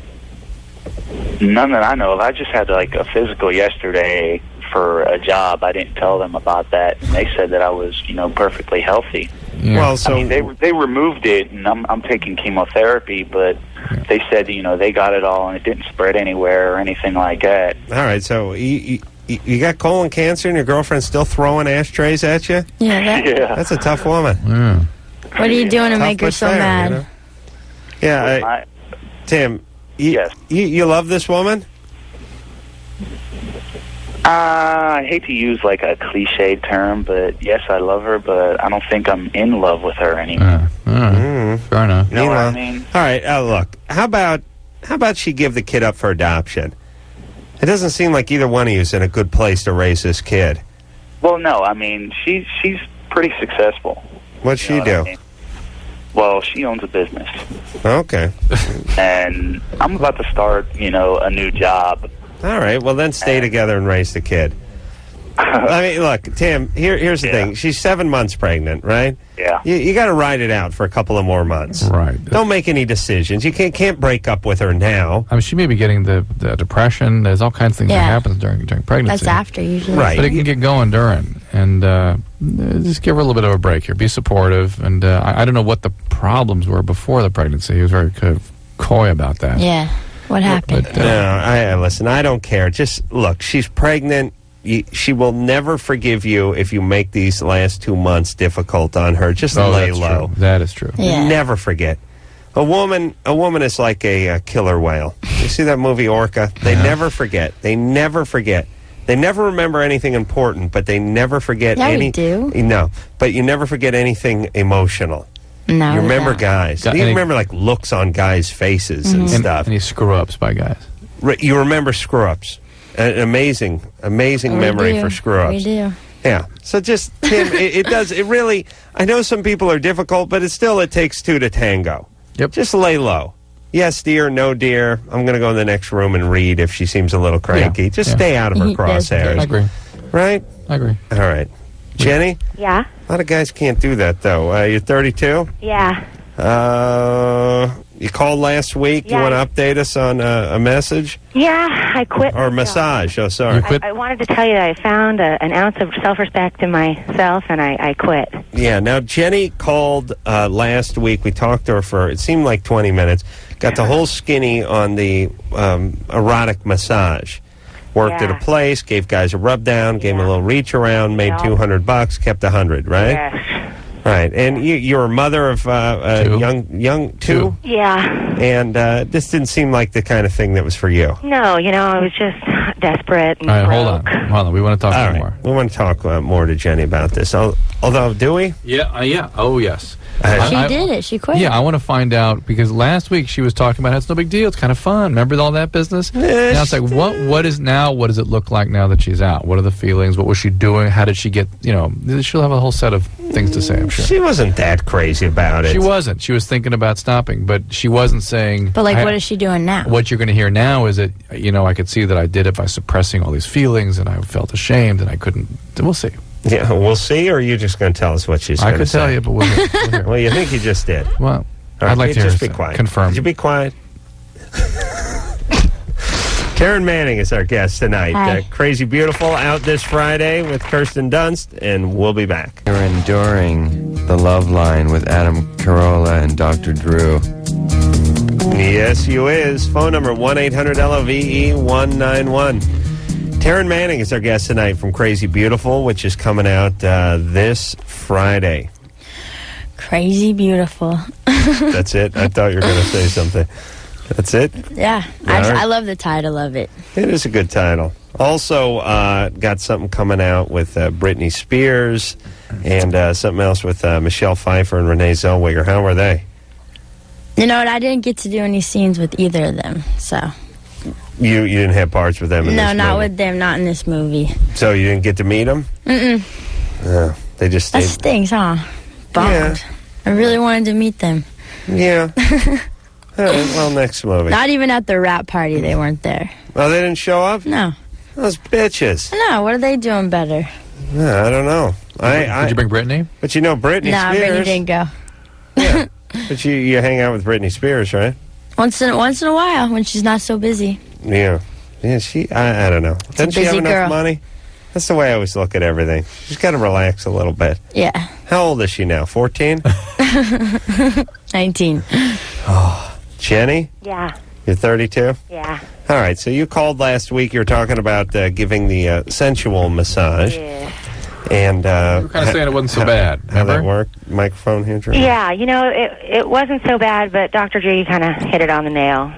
None that I know of. I just had a physical yesterday for a job. I didn't tell them about that, and they said that I was, perfectly healthy. Yeah. Well, so I mean, they removed it, and I'm taking chemotherapy, but they said, they got it all, and it didn't spread anywhere or anything like that. all right, so you got colon cancer and your girlfriend's still throwing ashtrays at you? Yeah. Yeah. That's a tough woman. Yeah. What are you doing to Tough make her but so fair, mad? Yeah, Tim, Yes. you love this woman? I hate to use a cliched term, but yes, I love her, but I don't think I'm in love with her anymore. Fair enough. You know what I mean? All right, look, how about she give the kid up for adoption? It doesn't seem like either one of you is in a good place to raise this kid. Well, no, I mean, she's pretty successul. What's she do? I mean? Well, she owns a business. Okay. And I'm about to start, a new job. All right, well, then stay together and raise the kid. I mean, look, Tim, here's the thing. She's 7 months pregnant, right? Yeah. You got to ride it out for a couple of more months. Right. Don't make any decisions. You can't break up with her now. I mean, she may be getting the depression. There's all kinds of things that happens during pregnancy. That's after, usually. Right. But it can get going during. And just give her a little bit of a break here. Be supportive. And I don't know what the problems were before the pregnancy. He was very kind of coy about that. Yeah. What happened? But, No, listen, I don't care. Just, look, she's pregnant. She will never forgive you if you make these last 2 months difficult on her. Just lay that's low. True. That is true. Yeah. Never forget. A woman is like a killer whale. You see that movie Orca? They never forget. They never forget. They never remember anything important, but they never forget We do. No, but you never forget anything emotional. No, You remember don't. guys. You remember like looks on guys' faces and stuff. Any screw-ups by guys. You remember screw-ups. An amazing memory for screw-ups. We do. Yeah. So just, Tim, it really, I know some people are difficult, but it takes two to tango. Yep. Just lay low. Yes, dear, no, dear. I'm going to go in the next room and read if she seems a little cranky. Just stay out of her crosshairs. I agree. Right? I agree. All right. Jenny? Yeah. A lot of guys can't do that, though. You're 32? Yeah. You called last week. Yeah. You want to update us on a message? Yeah, I quit. Or massage. Oh, sorry. You quit? I wanted to tell you that I found an ounce of self-respect in myself, and I quit. Yeah, now Jenny called last week. We talked to her for, it seemed like 20 minutes. Got the whole skinny on the erotic massage. Worked at a place, gave guys a rub down, gave them a little reach around, made $200, kept 100, right? Yes. Right, and you're a mother of young two? Yeah. And this didn't seem like the kind of thing that was for you. No, I was just desperate and All right, broke. hold on. We want to talk All right, more. we want to talk more to Jenny about this. Although, do we? Yeah. Oh, yes. She did it. She quit. Yeah, I want to find out, because last week she was talking about how it's no big deal. It's kind of fun. Remember all that business? Now it's like, what does it look like now that she's out? What are the feelings? What was she doing? How did she get, she'll have a whole set of things to say, I'm sure. She wasn't that crazy about it. She wasn't. She was thinking about stopping, but she wasn't saying... But, what is she doing now? What you're going to hear now is that, I could see that I did it by suppressing all these feelings, and I felt ashamed, and I couldn't... We'll see. Yeah, we'll see, or are you just going to tell us what she's going to say? I could tell you, but we'll hear. Well, you think you just did. Well, Right, I'd like to hear just her be quiet. confirm. Could you be quiet? Taryn Manning is our guest tonight. Hi. Crazy Beautiful out this Friday with Kirsten Dunst, and we'll be back. You're enduring the Loveline with Adam Carolla and Dr. Drew. Yes, you is. Phone number 1-800-LOVE-191. Taryn Manning is our guest tonight from Crazy Beautiful, which is coming out this Friday. Crazy Beautiful. That's it? I thought you were going to say something. That's it? Yeah. I love the title of it. It is a good title. Also, got something coming out with Britney Spears and something else with Michelle Pfeiffer and Renee Zellweger. How were they? You know what? I didn't get to do any scenes with either of them, so... You didn't have parts with them in this movie? No, not with them, not in this movie. So you didn't get to meet them? Mm-mm. They just That stayed... stings, huh? Bummed. Yeah. I really wanted to meet them. Yeah. All right, well, next movie. Not even at the rap party, they weren't there. Oh, they didn't show up? No. Those bitches. No, what are they doing better? Yeah, I don't know. Did you bring Britney? But you know Britney No, Spears. Brittany didn't go. Yeah. But you hang out with Britney Spears, right? Once in a while, when she's not so busy. Yeah. Yeah, I don't know. Doesn't she have busy enough girl. money? That's the way I always look at everything. She's got to relax a little bit. Yeah. How old is she now? 14? 19. Jenny? Yeah. You're 32? Yeah. All right, so you called last week. You were talking about giving the sensual massage. Yeah. And You were kind of saying it wasn't so bad. How that Remember? work? Microphone here, Drew? Yeah, it wasn't so bad, but Dr. Drew kind of hit it on the nail.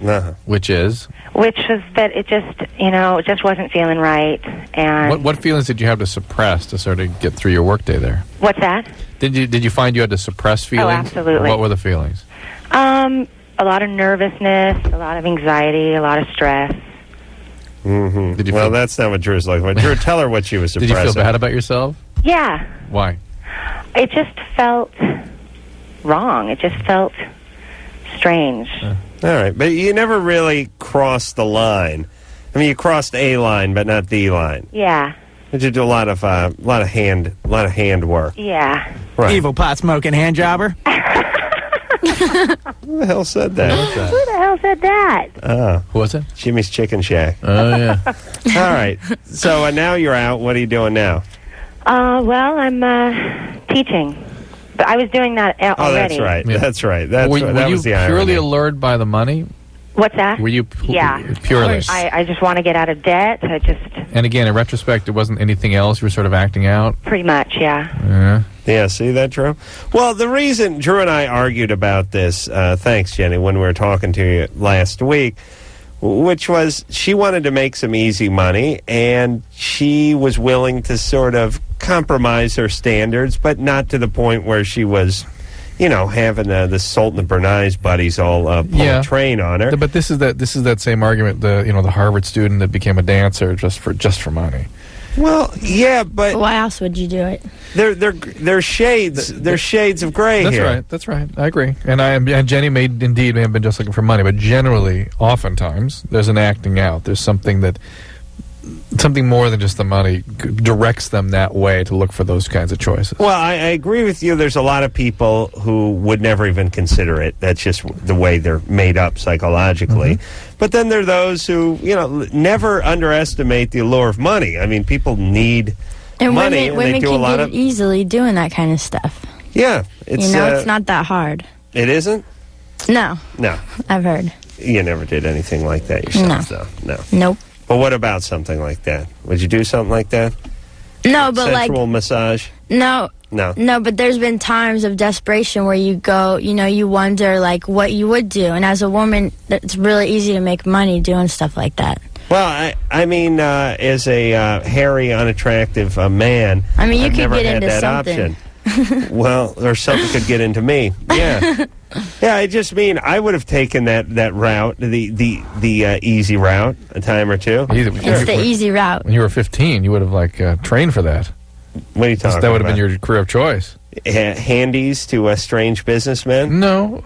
Uh-huh. Which is? Which was that it just wasn't feeling right. And What feelings did you have to suppress to sort of get through your workday there? what's that? Did you find you had to suppress feelings? absolutely. What were the feelings? A lot of nervousness, a lot of anxiety, a lot of stress. Mm-hmm. Did you well, feel- that's not what Drew's looking for. Drew, tell her what she was Did suppressing. you feel bad about yourself? Yeah, Why? it just felt wrong. It just felt strange. All right, but you never really crossed the line. I mean, you crossed a line, but not the line. Yeah, Did you do a lot of hand work? yeah. Right. Evil pot smoking hand jobber. Who the hell said that? Who the hell said that? Who was it? Jimmy's Chicken Shack. Oh, yeah. All right. So now you're out. What are you doing now? Well, I'm teaching. But I was doing that Oh, already. that's right. Yeah. That's right. Were That you was the purely irony. allured by the money? What's that? Were you Yeah. purely? I just want to get out of debt. I just And again, in retrospect, it wasn't anything else. You were sort of acting out. pretty much, yeah. Yeah. Yeah, see that, Drew? Well, the reason Drew and I argued about this, thanks, Jenny, when we were talking to you last week, which was she wanted to make some easy money, and she was willing to sort of compromise her standards, but not to the point where she was, having the Sultan of Brunei's buddies all pull a train on her. But this is that same argument. The Harvard student that became a dancer just for money. Well, yeah, but why else would you do it? They're shades. There's shades of gray here. That's right. I agree. And Jenny may have been just looking for money, but generally, oftentimes, there's an acting out. There's something more than just the money directs them that way to look for those kinds of choices. Well, I agree with you. There's a lot of people who would never even consider it. That's just the way they're made up psychologically. Mm-hmm. But then there are those who, never underestimate the allure of money. I mean, people need money. Women they do can a lot get easily doing that kind of stuff. Yeah. It's not that hard. It isn't? No. No. I've heard. You never did anything like that yourself, though? No. Nope. But what about something like that? Would you do something like that? No, but sensual massage? No. No. No, but there's been times of desperation where you go, you wonder, what you would do. And as a woman, it's really easy to make money doing stuff like that. Well, I mean, as a hairy, unattractive man, you I've could never get had into that something. option. Well, or something could get into me. Yeah. Yeah, I just mean I would have taken that route, the easy route, a time or two. It's the easy route. When you were 15, you would have trained for that. What are you talking about? That would have been your career of choice. Handies to strange businessmen? No.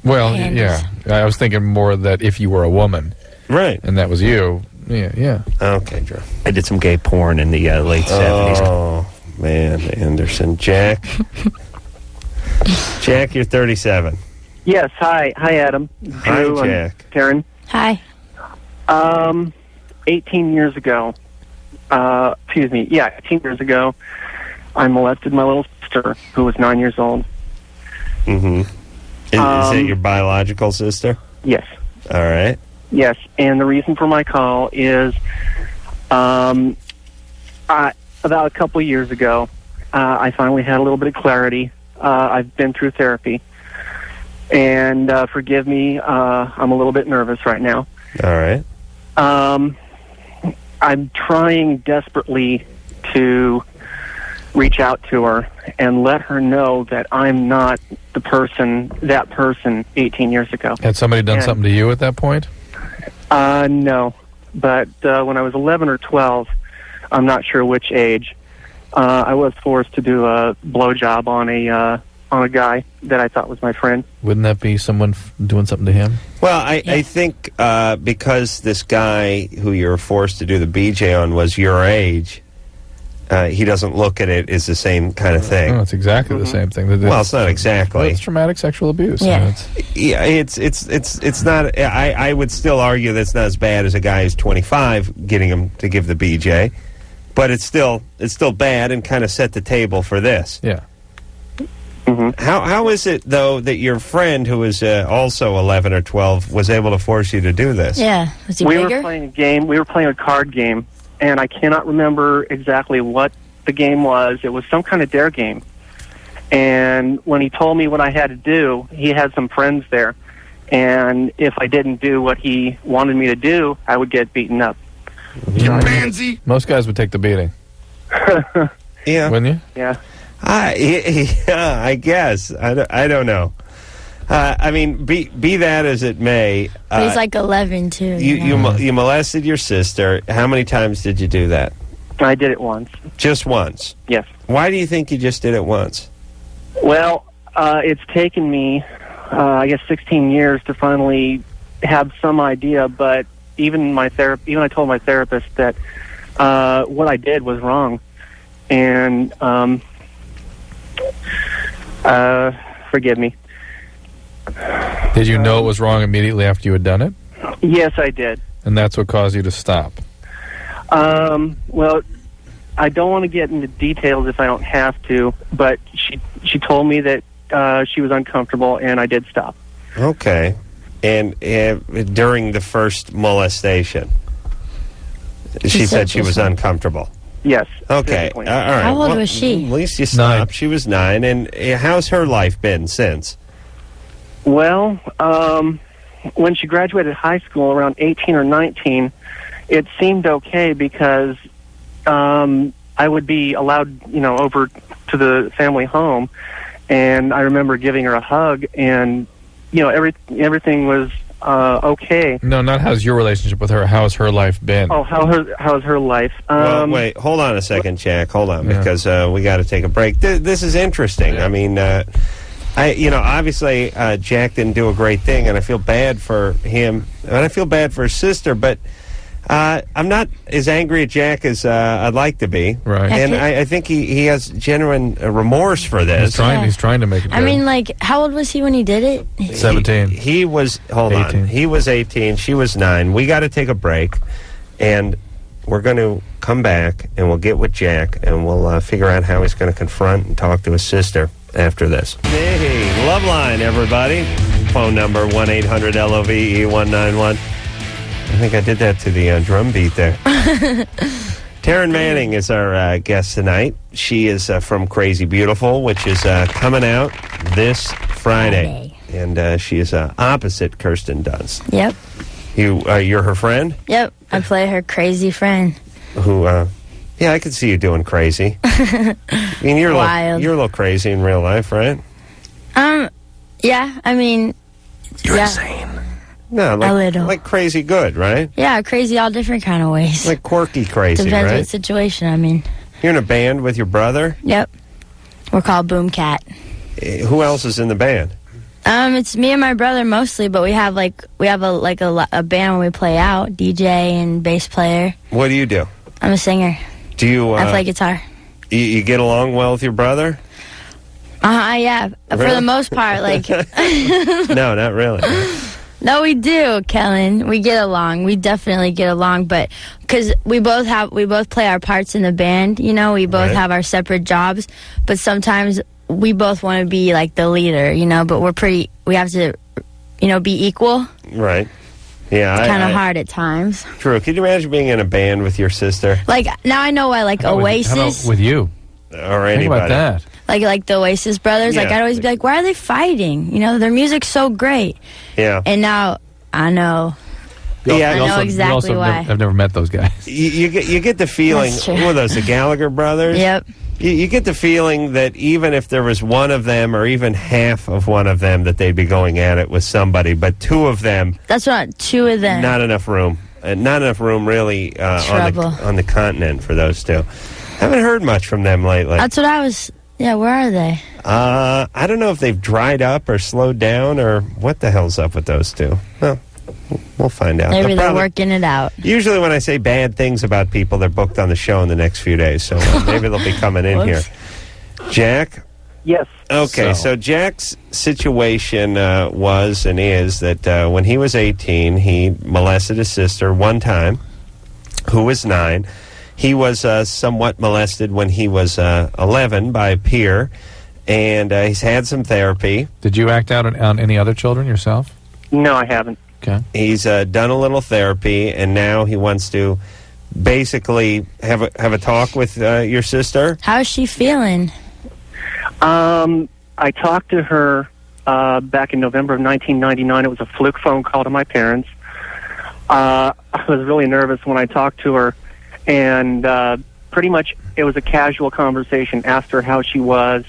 Handies. Yeah. I was thinking more that if you were a woman, right, and that was you. Yeah. Okay, Drew. I did some gay porn in the late 70s. Oh man, Anderson, Jack. Jack, you're 37. Yes, hi, Adam. Drew, hi, Jack. Taryn. Hi. 18 years ago, 18 years ago, I molested my little sister, who was 9 years old. Mm-hmm. Is it your biological sister? Yes. All right. Yes, and the reason for my call is, about a couple of years ago, I finally had a little bit of clarity. I've been through therapy, and forgive me, I'm a little bit nervous right now. All right. I'm trying desperately to reach out to her and let her know that I'm not that person 18 years ago. Had somebody done something to you at that point? No, but when I was 11 or 12, I'm not sure which age, I was forced to do a blowjob on a guy that I thought was my friend. Wouldn't that be someone doing something to him? Well, I think because this guy who you were forced to do the BJ on was your age, he doesn't look at it as the same kind of thing. No, it's exactly the same thing. Well, it's not exactly. Well, it's traumatic sexual abuse. Yeah. It's not. I would still argue that it's not as bad as a guy who's 25 getting him to give the BJ, but it's still bad and kind of set the table for this. Yeah. Mm-hmm. How is it though that your friend who was also 11 or 12 was able to force you to do this? Yeah. Was he bigger? We were playing a game. We were playing a card game. And I cannot remember exactly what the game was. It was some kind of dare game. And when he told me what I had to do, he had some friends there. And if I didn't do what he wanted me to do, I would get beaten up. You pansy! Most guys would take the beating. Yeah. Wouldn't you? Yeah. Yeah, I guess. I don't know. I mean, be that as it may. But he's like 11, too. You molested your sister. How many times did you do that? I did it once. Just once? Yes. Why do you think you just did it once? Well, it's taken me, 16 years to finally have some idea, but even I told my therapist that what I did was wrong. And forgive me. Did you know it was wrong immediately after you had done it? Yes, I did. And that's what caused you to stop? Well, I don't want to get into details if I don't have to, but she told me that she was uncomfortable, and I did stop. Okay. And during the first molestation, she said she was uncomfortable. Yes. Okay. physically. All right. How old Well, was she? At least you stopped. 9. She was 9. And how's her life been since? Well, when she graduated high school around 18 or 19, it seemed okay because I would be allowed, over to the family home, and I remember giving her a hug, and everything was okay. No, not how's your relationship with her. How's her life been? Oh, how's her life? Well, wait, hold on a second, Jack. Hold on, because we got to take a break. This is interesting. Yeah. I mean, obviously, Jack didn't do a great thing, and I feel bad for him, and I feel bad for his sister, but I'm not as angry at Jack as I'd like to be. Right. And I think he has genuine remorse for this. He's trying to make it good. I mean, like, how old was he when he did it? 17. He was, hold 18. on, he was 18, she was 9. We got to take a break, and we're going to come back, and we'll get with Jack, and we'll figure out how he's going to confront and talk to his sister after this. Hey, Loveline, everybody. Phone number 1-800-LOVE-191. I think I did that to the drum beat there. Taryn Manning is our guest tonight. She is from Crazy Beautiful, which is coming out this Friday. And she is opposite Kirsten Dunst. Yep. You're her friend? Yep. I play her crazy friend. Who, yeah, I could see you doing crazy. I mean, you're Wild. you're a little crazy in real life, right? Yeah, I mean... You're yeah. insane. No, A little. like crazy good, right? Yeah, crazy all different kind of ways. Like quirky crazy, Depends right? what situation I'm in. You're in a band with your brother? Yep. We're called Boom Cat. Who else is in the band? It's me and my brother mostly, but we have a band when we play out, DJ and bass player. What do you do? I'm a singer. Do you? I play guitar. You get along well with your brother? Yeah. Really? For the most part, like. No, not really. No, we do, Kellen. We get along. We definitely get along, but because we both play our parts in the band. We both have our separate jobs, but sometimes we both want to be like the leader. But we have to, be equal. Right. Yeah. Kind of hard at times. True. Can you imagine being in a band with your sister? Like now, I know why. Like Oasis. How about with you? Or anybody? Think about that. Like the Oasis brothers. Like Yeah. I'd always be like, why are they fighting? Their music's so great. Yeah. And now I know. Yeah, I know exactly why. I've never met those guys. You get the feeling. That's true. Who are those? The Gallagher brothers? Yep. You get the feeling that even if there was one of them or even half of one of them, that they'd be going at it with somebody. But two of them. That's what, two of them. Not enough room. Not enough room really on the continent for those two. Haven't heard much from them lately. That's what I was. Yeah, where are they? I don't know if they've dried up or slowed down or what the hell's up with those two. Well, we'll find out. Maybe they're working it out. Usually when I say bad things about people, they're booked on the show in the next few days, so maybe they'll be coming in here. Jack? Yes. Okay, so Jack's situation was and is that when he was 18, he molested his sister one time, who was 9. He was somewhat molested when he was 11 by a peer, and he's had some therapy. Did you act out on any other children yourself? No, I haven't. Okay. He's done a little therapy, and now he wants to basically have a talk with your sister. How's she feeling? I talked to her back in November of 1999. It was a fluke phone call to my parents. I was really nervous when I talked to her, and pretty much it was a casual conversation. Asked her how she was,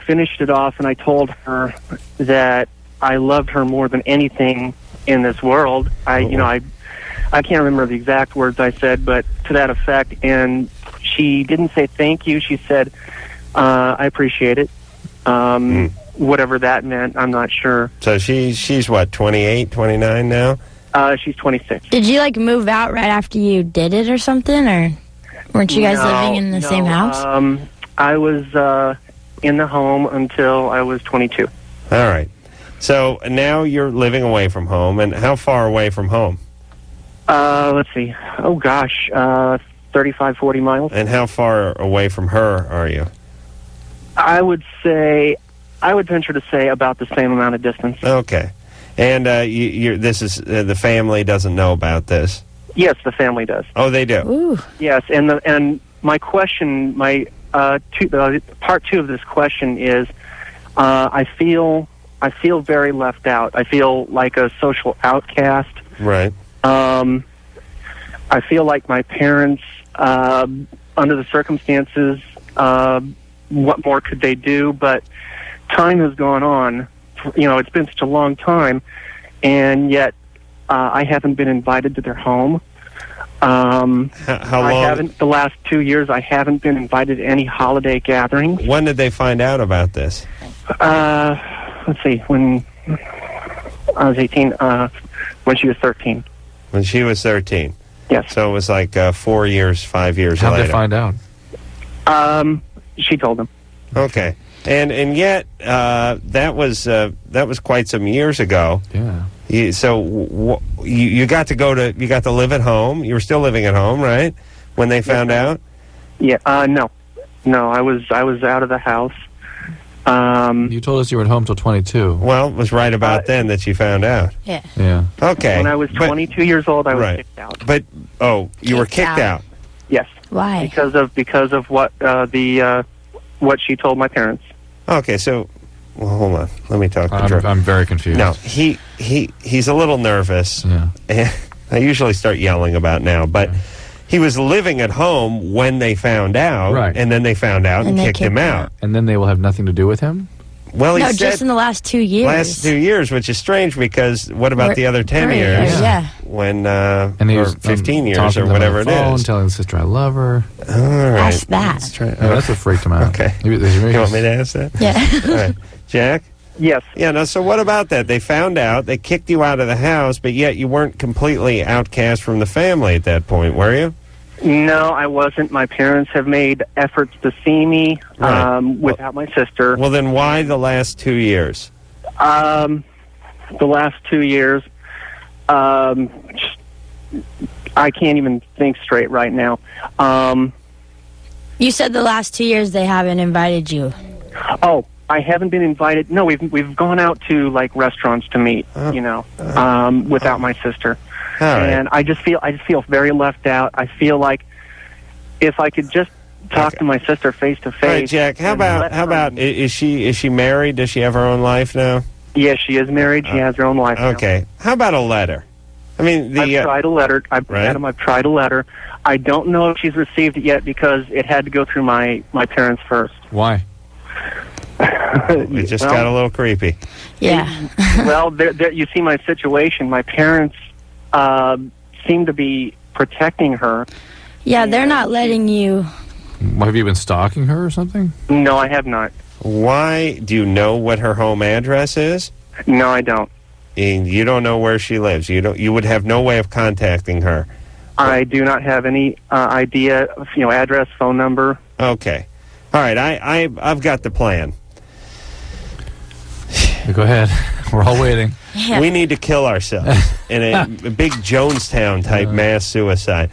finished it off, and I told her that I loved her more than anything in this world. I can't remember the exact words I said, but to that effect. And she didn't say thank you. She said, I appreciate it. Whatever that meant, I'm not sure. So she's what, 28, 29 now? She's 26. Did you move out right after you did it or something, or weren't you guys living in the same house? I was in the home until I was 22. All right. So now you're living away from home, and how far away from home? Let's see. Oh, gosh, 35, 40 miles. And how far away from her are you? I would venture to say about the same amount of distance. Okay. And this is the family doesn't know about this? Yes, the family does. Oh, they do. Ooh. Yes, and my question, part two of this question is, I feel very left out. I feel like a social outcast. Right. I feel like my parents, under the circumstances, what more could they do? But time has gone on. It's been such a long time, and yet I haven't been invited to their home. How long? I haven't. The last 2 years, I haven't been invited to any holiday gatherings. When did they find out about this? Let's see. When I was 18, when she was 13. When she was 13. Yes. So it was like 4 years, 5 years later. How'd they find out? She told them. Okay. And yet that was quite some years ago. Yeah. You got to live at home. You were still living at home, right? When they found out? Yeah. No. I was out of the house. You told us you were at home till 22. Well, it was right about then that you found out. Yeah. Yeah. Okay. When I was 22 years old, I was kicked out. But you were kicked out. Yes. Why? Because of what what she told my parents. Okay, so hold on. Let me talk to Drew. I'm very confused. No, he's a little nervous. Yeah. And I usually start yelling about now, but he was living at home when they found out, Right. and then they found out and kicked him out. And then they will have nothing to do with him? Well, he No, said just in the last 2 years. last 2 years, which is strange because what about the other 10 3 years? years, yeah. When And he or was 15 years talking or to them whatever on the it phone, is. telling his sister I love her. All right. Ask that. Let's try- Yeah, that's what freaked him out. Okay. You You want me to ask that? Yeah. All right. Jack? Yes. Yeah, no, so what about that? They found out, they kicked you out of the house, but yet you weren't completely outcast from the family at that point, were you? No, I wasn't. My parents have made efforts to see me without my sister. Well, then why the last 2 years? The last 2 years, I can't even think straight right now. You said the last 2 years they haven't invited you. Oh, I haven't been invited. No, we've gone out to like restaurants to meet, without my sister. All right. And I just feel very left out. I feel like if I could just talk to my sister face to face. All right, Jack, how about is she married? Does she have her own life now? Yes, she is married. She has her own life. Okay. How about a letter? I mean, I've tried a letter. I've tried a letter. I don't know if she's received it yet because it had to go through my parents first. Why? It just got a little creepy. Yeah. Well, you see my situation. My parents seem to be protecting her. Yeah, they're not letting you. Have you been stalking her or something? No, I have not. Why? Do you know what her home address is? No, I don't. And you don't know where she lives. You would have no way of contacting her. I do not have any idea, address, phone number. Okay. All right, I've got the plan. Go ahead. We're all waiting. Yeah. We need to kill ourselves in a big Jonestown type mass suicide.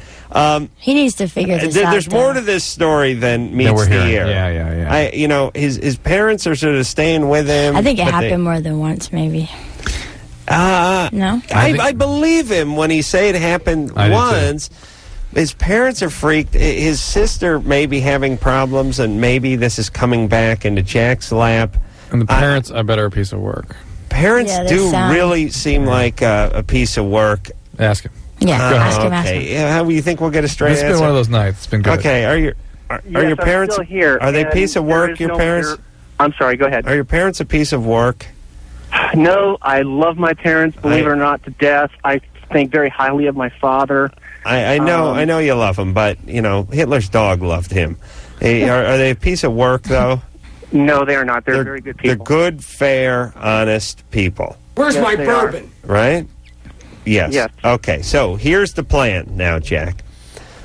He needs to figure this out. There's more to this story than meets we're the hearing. ear. Yeah. His parents are sort of staying with him. I think it happened more than once, maybe. No? I believe him when he say it happened once. His parents are freaked. His sister may be having problems, and maybe this is coming back into Jack's lap. And the parents, I bet, are a piece of work. Parents do really seem like a piece of work. Ask him. Yeah, ask him. Yeah, how do you think we'll get a straight answer? It's been one of those nights. It's been good. Okay, are your parents I'm still here, are they a and piece of there work? is Your no parents? fear- I'm sorry. Go ahead. Are your parents a piece of work? No, I love my parents, believe it or not, to death. I think very highly of my father. I know you love him, but Hitler's dog loved him. Hey, are they a piece of work though? No, they are not. They're very good people. They're good, fair, honest people. Where's my bourbon? Right? Yes. Yes. Okay, so here's the plan now, Jack.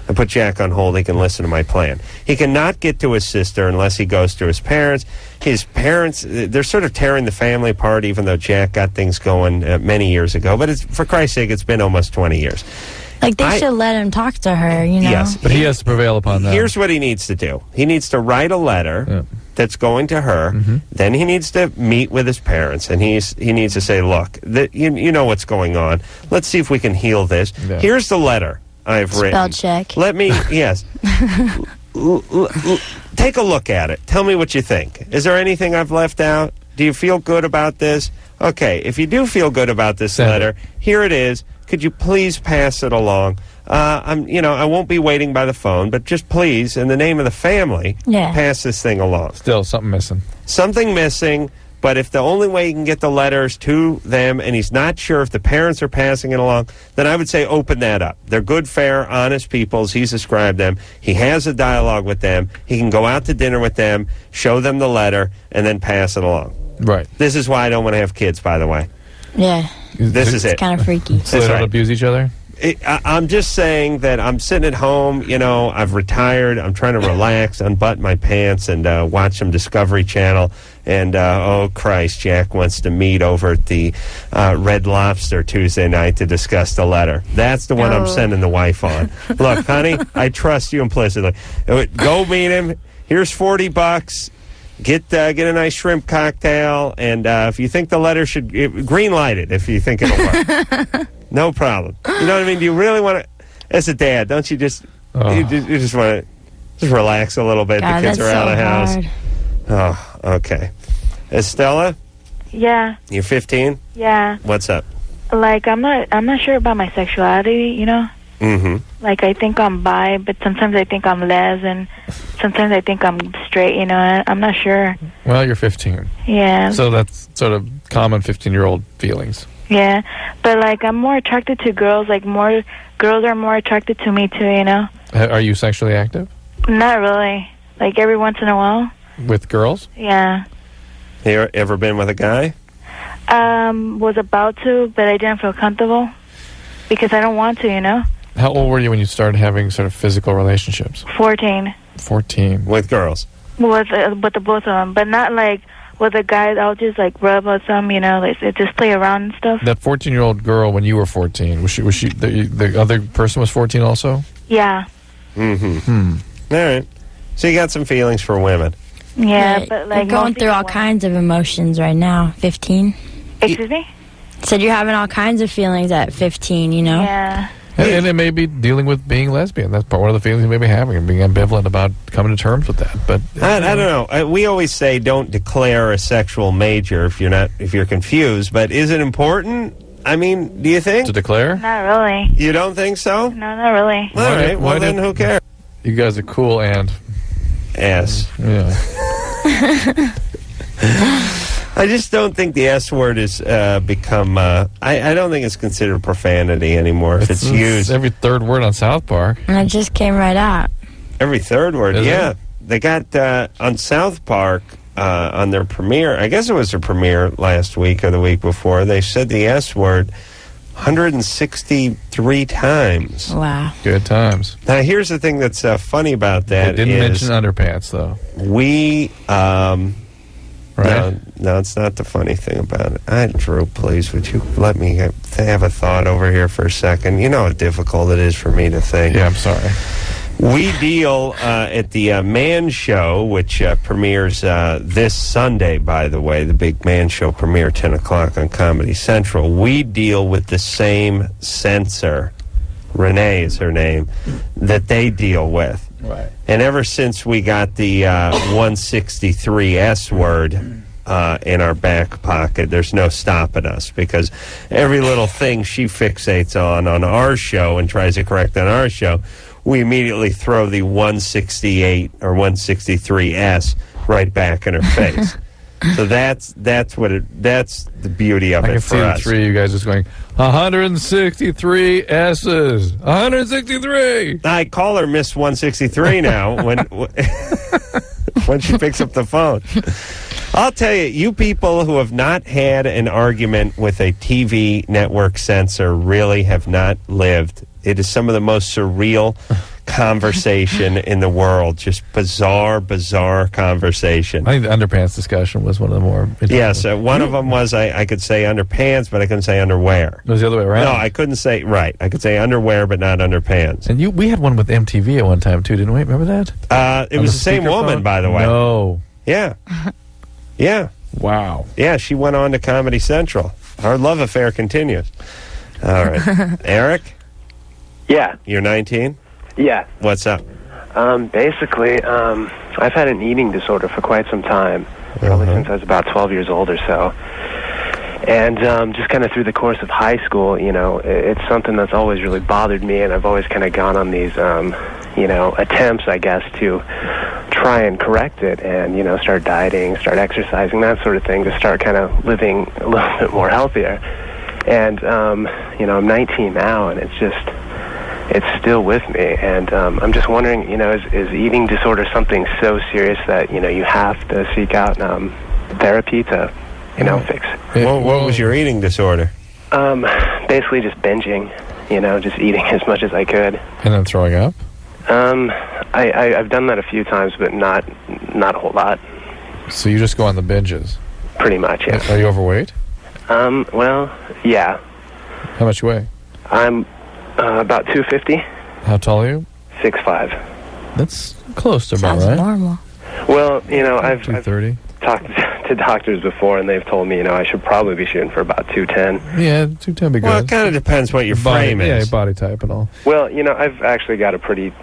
I put Jack on hold. He can listen to my plan. He cannot get to his sister unless he goes to his parents. His parents, they're sort of tearing the family apart, even though Jack got things going many years ago. But for Christ's sake, it's been almost 20 years. Like, they should let him talk to her, Yes. But he has to prevail upon that. Here's what he needs to do. He needs to write a letter that's going to her. Mm-hmm. Then he needs to meet with his parents, and he needs to say, look, you know what's going on. Let's see if we can heal this. Yeah. Here's the letter. I've written. Spell check. Let me, yes. Take a look at it. Tell me what you think. Is there anything I've left out? Do you feel good about this? Okay, if you do feel good about this letter, here it is. Could you please pass it along? I won't be waiting by the phone, but just please, in the name of the family, pass this thing along. Still, something missing. Something missing, but if the only way you can get the letters to them and he's not sure if the parents are passing it along, then I would say open that up. They're good, fair, honest people, as he's described them. He has a dialogue with them. He can go out to dinner with them, show them the letter, and then pass it along. Right. This is why I don't want to have kids, by the way. Yeah. This is it. It's kind of freaky. So they don't abuse each other? I'm just saying that I'm sitting at home, I've retired, I'm trying to relax, unbutton my pants, and watch some Discovery Channel, and, oh, Christ, Jack wants to meet over at the Red Lobster Tuesday night to discuss the letter. That's the one I'm sending the wife on. Look, honey, I trust you implicitly. Go meet him. Here's $40. Get a nice shrimp cocktail, and if you think the letter should... green light it if you think it'll work. No problem. You know what I mean? Do you really want to... As a dad, don't you just... You just want to just relax a little bit. God, the kids are out of the house. Hard. Oh, okay. Estella? Yeah. You're 15? Yeah. What's up? Like, I'm not sure about my sexuality, Mm-hmm. Like, I think I'm bi, but sometimes I think I'm les, and sometimes I think I'm straight, I'm not sure. Well, you're 15. Yeah. So that's sort of common 15-year-old feelings. Yeah. But, like, I'm more attracted to girls. Like, more girls are more attracted to me, too, Are you sexually active? Not really. Like, every once in a while. With girls? Yeah. You ever been with a guy? Was about to, but I didn't feel comfortable because I don't want to, How old were you when you started having sort of physical relationships? 14. 14. With girls? With the both of them, but not like with the guys. I'll just like rub on some, like just play around and stuff. That 14-year-old girl when you were 14, was she the other person was 14 also? Yeah. Mm-hmm. All right. So you got some feelings for women. Yeah, but like you're going through all kinds of emotions right now. 15. Excuse me? Said you're having all kinds of feelings at 15. Yeah. And it may be dealing with being lesbian. That's one of the feelings you may be having, and being ambivalent about coming to terms with that. But I don't know. We always say don't declare a sexual major if you're confused. But is it important? I mean, do you think to declare? Not really. You don't think so? No, not really. All right. Well, then who cares? You guys are cool and ass. Yeah. I just don't think the S word has become... I don't think it's considered profanity anymore if it's used. Every third word on South Park. And it just came right out. Every third word, yeah. They got on South Park, on their premiere, I guess it was their premiere last week or the week before, they said the S word 163 times. Wow. Good times. Now, here's the thing that's funny about that. They didn't mention underpants, though. We... Right? No, it's not the funny thing about it. Drew, please, would you let me have a thought over here for a second? You know how difficult it is for me to think. Yeah, I'm sorry. We deal at the Man Show, which premieres this Sunday, by the way. The big Man Show premiere, 10 o'clock on Comedy Central. We deal with the same censor, Renee is her name, that they deal with. Right. And ever since we got the 163 S word in our back pocket, there's no stopping us, because every little thing she fixates on our show and tries to correct on our show, we immediately throw the 168 or 163 S right back in her face. So that's the beauty of it for us. I can see the three of you guys just going, 163 S's, 163. I call her Miss 163 now when when she picks up the phone. I'll tell you, you people who have not had an argument with a TV network censor really have not lived. It is some of the most surreal conversation in the world. Just bizarre conversation. I think the underpants discussion was one of the more interesting. Yes, one of them was I could say underpants, but I couldn't say underwear. It was the other way around? No, I couldn't say, right. I could say underwear, but not underpants. And we had one with MTV at one time, too, didn't we? Remember that? It was the same woman, by the way. No. Yeah. Yeah. Wow. Yeah, she went on to Comedy Central. Our love affair continues. All right. Eric? Yeah. You're 19? Yeah. What's up? Basically, I've had an eating disorder for quite some time, probably since I was about 12 years old or so. And just kind of through the course of high school, you know, it's something that's always really bothered me, and I've always kind of gone on these, you know, attempts, I guess, to try and correct it and, you know, start dieting, start exercising, that sort of thing, to start kind of living a little bit more healthier. And, you know, I'm 19 now, and it's still with me. And I'm just wondering, you know, is eating disorder something so serious that, you know, you have to seek out therapy to, you know, fix? What was your eating disorder? Basically just binging, you know, just eating as much as I could. And then throwing up? I've done that a few times, but not a whole lot. So you just go on the binges? Pretty much, yeah. Are you overweight? Well, yeah. How much you weigh? I'm about 250. How tall are you? 6'5". That's close to about Sounds right. normal. Well, you know, I've 230. Talked to doctors before, and they've told me, you know, I should probably be shooting for about 210. Yeah, 210 be good. Well, it kind of depends what your frame is. Yeah, your body type and all. Well, you know, I've actually got a pretty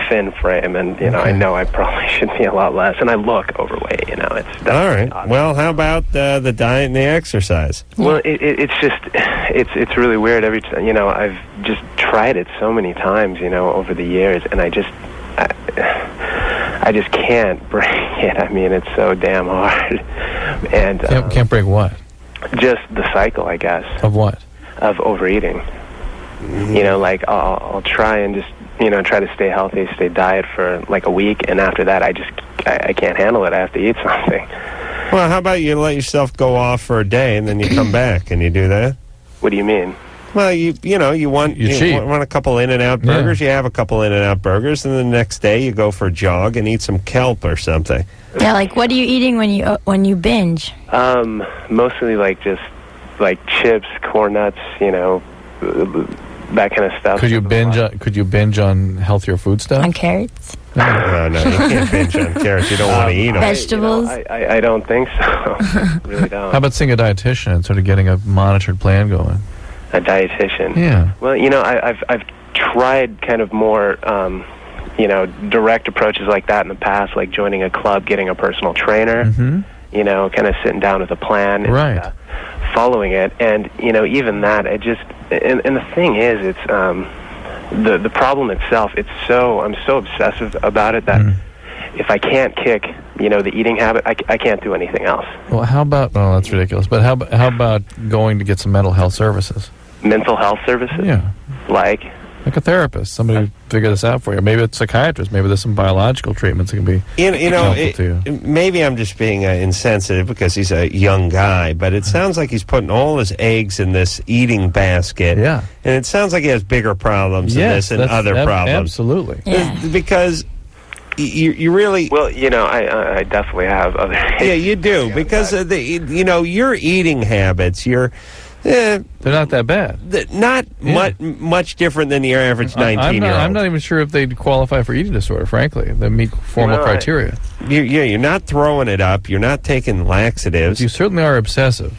thin frame, and, you know, I know I probably should be a lot less, and I look overweight, you know. It's all right. Well, how about the diet and the exercise? Well, it's just, it's really weird. Every time, you know, I've just tried it so many times, you know, over the years, and I just can't break it. I mean, it's so damn hard. And can't break what? Just the cycle, I guess. Of what? Of overeating. You know, like I'll try and just, you know, try to stay healthy, stay diet for like a week, and after that, I can't handle it. I have to eat something. Well, how about you let yourself go off for a day and then you come back? Can you do that? What do you mean? Well, you want a couple In-N-Out burgers. You have a couple In-N-Out burgers, and the next day you go for a jog and eat some kelp or something. Yeah, like what are you eating when you binge? Mostly like just like chips, corn nuts, you know, that kind of stuff. Could you binge on healthier food stuff? On carrots? No, you can't binge on carrots. You don't want to eat them. Vegetables? I don't think so. I really don't. How about seeing a dietitian and sort of getting a monitored plan going? A dietitian? Yeah. Well, you know, I've tried kind of more, you know, direct approaches like that in the past, like joining a club, getting a personal trainer, you know, kind of sitting down with a plan and following it. And, you know, even that, it just, and the thing is, it's, the problem itself, I'm so obsessive about it that if I can't kick, you know, the eating habit, I can't do anything else. Well, how about, that's ridiculous, but how about going to get some mental health services? Mental health services? Yeah. Like a therapist, somebody figure this out for you. Maybe it's a psychiatrist. Maybe there's some biological treatments that can be helpful to you. Maybe I'm just being insensitive because he's a young guy, but it sounds like he's putting all his eggs in this eating basket. Yeah. And it sounds like he has bigger problems than this and other problems. Absolutely. Yeah. Because you really... Well, you know, I definitely have other... Yeah, you do, because your eating habits, they're not that bad. Not much different than your average 19-year-old. I'm not even sure if they'd qualify for eating disorder, frankly. They meet formal criteria. You're not throwing it up. You're not taking laxatives. But you certainly are obsessive.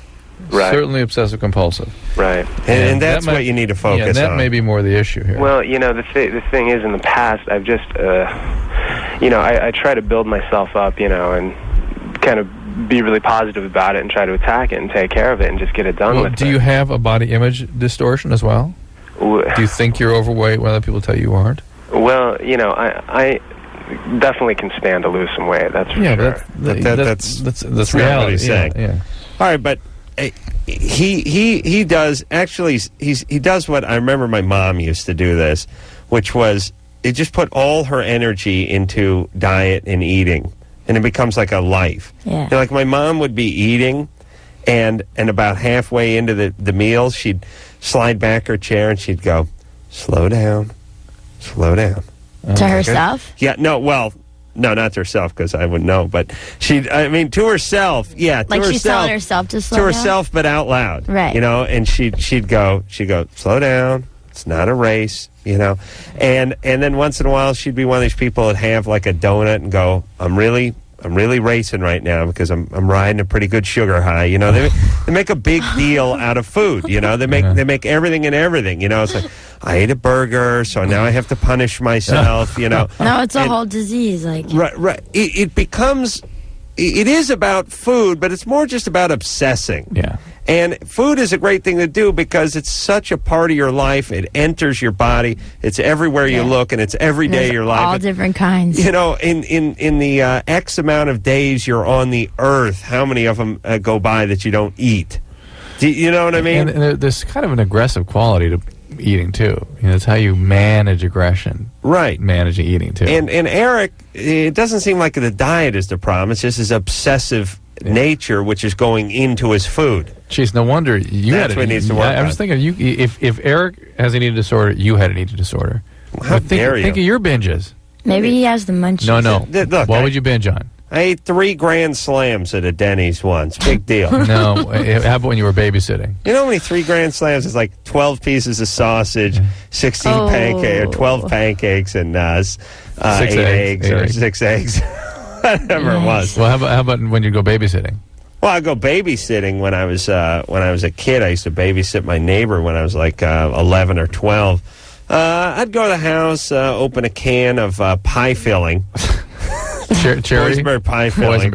Right. Certainly obsessive-compulsive. Right. And that's what you need to focus on. Yeah, that may be more the issue here. Well, you know, the thing is, in the past, I've just, you know, I try to build myself up, you know, and kind of be really positive about it and try to attack it and take care of it and just get it done with it. Do you have a body image distortion as well? Do you think you're overweight when other people tell you aren't? Well, you know, I definitely can stand to lose some weight. That's for sure. That's reality. What he's saying. Yeah. All right, but he does actually. He does what I remember my mom used to do this, which was it just put all her energy into diet and eating. And it becomes like a life. Yeah. You know, like my mom would be eating, and about halfway into the meal, she'd slide back her chair and she'd go, slow down. To herself? Yeah, no, not to herself because I wouldn't know, but to herself, yeah. Like to she's telling herself to slow down? down? To herself, but out loud. Right. You know, and she'd go, slow down. It's not a race, you know. And then once in a while, she'd be one of these people that have like a donut and go, I'm really I'm really racing right now because I'm riding a pretty good sugar high. You know, they make a big deal out of food. You know, they make everything and everything. You know, it's like I ate a burger, so now I have to punish myself. You know, no, it's a whole disease. Like right. It becomes. It is about food, but it's more just about obsessing. Yeah. And food is a great thing to do because it's such a part of your life. It enters your body. It's everywhere you look, and it's every day of your life. All different kinds. You know, in the X amount of days you're on the earth, how many of them go by that you don't eat? Do you know what I mean? And there's kind of an aggressive quality to eating too. You know, it's how you manage aggression. Right. Managing eating too. And Eric, it doesn't seem like the diet is the problem. It's just his obsessive nature, which is going into his food. Jeez, no wonder you That's had what needs to work I'm just thinking, if Eric has an eating disorder, you had an eating disorder. How dare you? Think of your binges. Maybe he has the munchies. No. Look, What would you binge on? I ate 3 Grand Slams at a Denny's once. Big deal. No. How about when you were babysitting? You know how many 3 Grand Slams is like 12 pieces of sausage, 16 pancakes, or 12 pancakes, and 8 eggs, or 6 eggs. Whatever it was. Well, how about when you go babysitting? Well, I go babysitting when I was a kid. I used to babysit my neighbor when I was like 11 or 12. I'd go to the house, open a can of pie filling. Cherry? Boysenberry pie filling.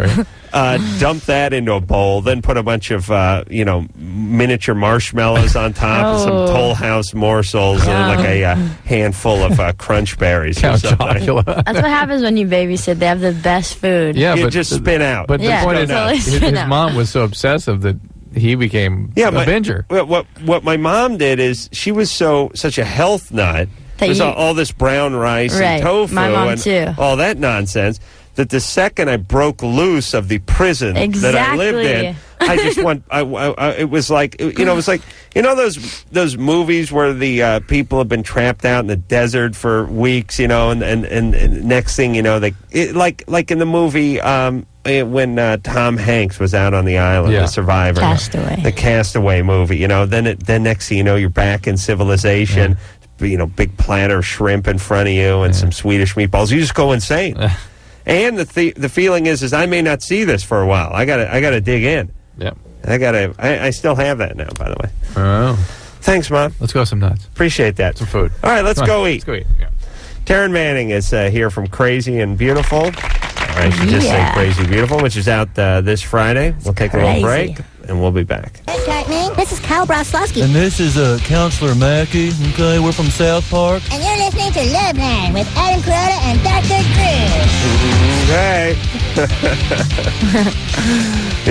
Dump that into a bowl, then put a bunch of miniature marshmallows on top, and some Toll House morsels, and like a handful of crunch berries. Count Chocula. That's what happens when you babysit. They have the best food. Yeah, you but just spin out. But the point is, his mom was so obsessive that he became a binger. What my mom did is she was such a health nut. There's all this brown rice and tofu and all that nonsense. That the second I broke loose of the prison that I lived in, I just went. It was like those movies where the people have been trapped out in the desert for weeks, and next thing you know, like in the movie when Tom Hanks was out on the island, the Survivor, the Castaway movie. Then next thing you know, you're back in civilization. Big platter of shrimp in front of you and some Swedish meatballs. You just go insane. And the feeling is I may not see this for a while. I gotta dig in. Yep. I still have that now, by the way. Oh. Thanks, Mom. Let's go some nuts. Appreciate that. Some food. All right, let's go eat. Let's go eat. Yeah. Taryn Manning is here from Crazy and Beautiful. I should just say Crazy Beautiful, which is out this Friday. We'll take a little break, and we'll be back. This is Kyle Broslowski. And this is Counselor Mackey. Okay, we're from South Park. And you're listening to Loveline with Adam Carolla and Dr. Drew. Okay.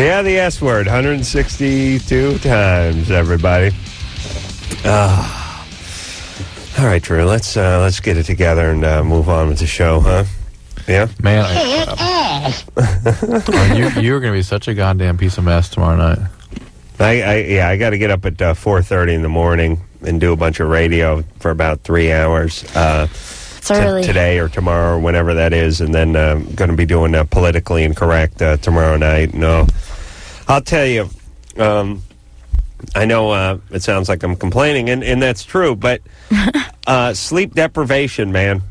Yeah, the S word, 162 times, everybody. All right, Drew, let's get it together and move on with the show, huh? Yeah? Man, you're going to be such a goddamn piece of mess tomorrow night. I got to get up at 4:30 in the morning and do a bunch of radio for about 3 hours today or tomorrow or whenever that is, and then going to be doing Politically Incorrect tomorrow night. No, I'll tell you, I know it sounds like I'm complaining, and that's true, but sleep deprivation, man.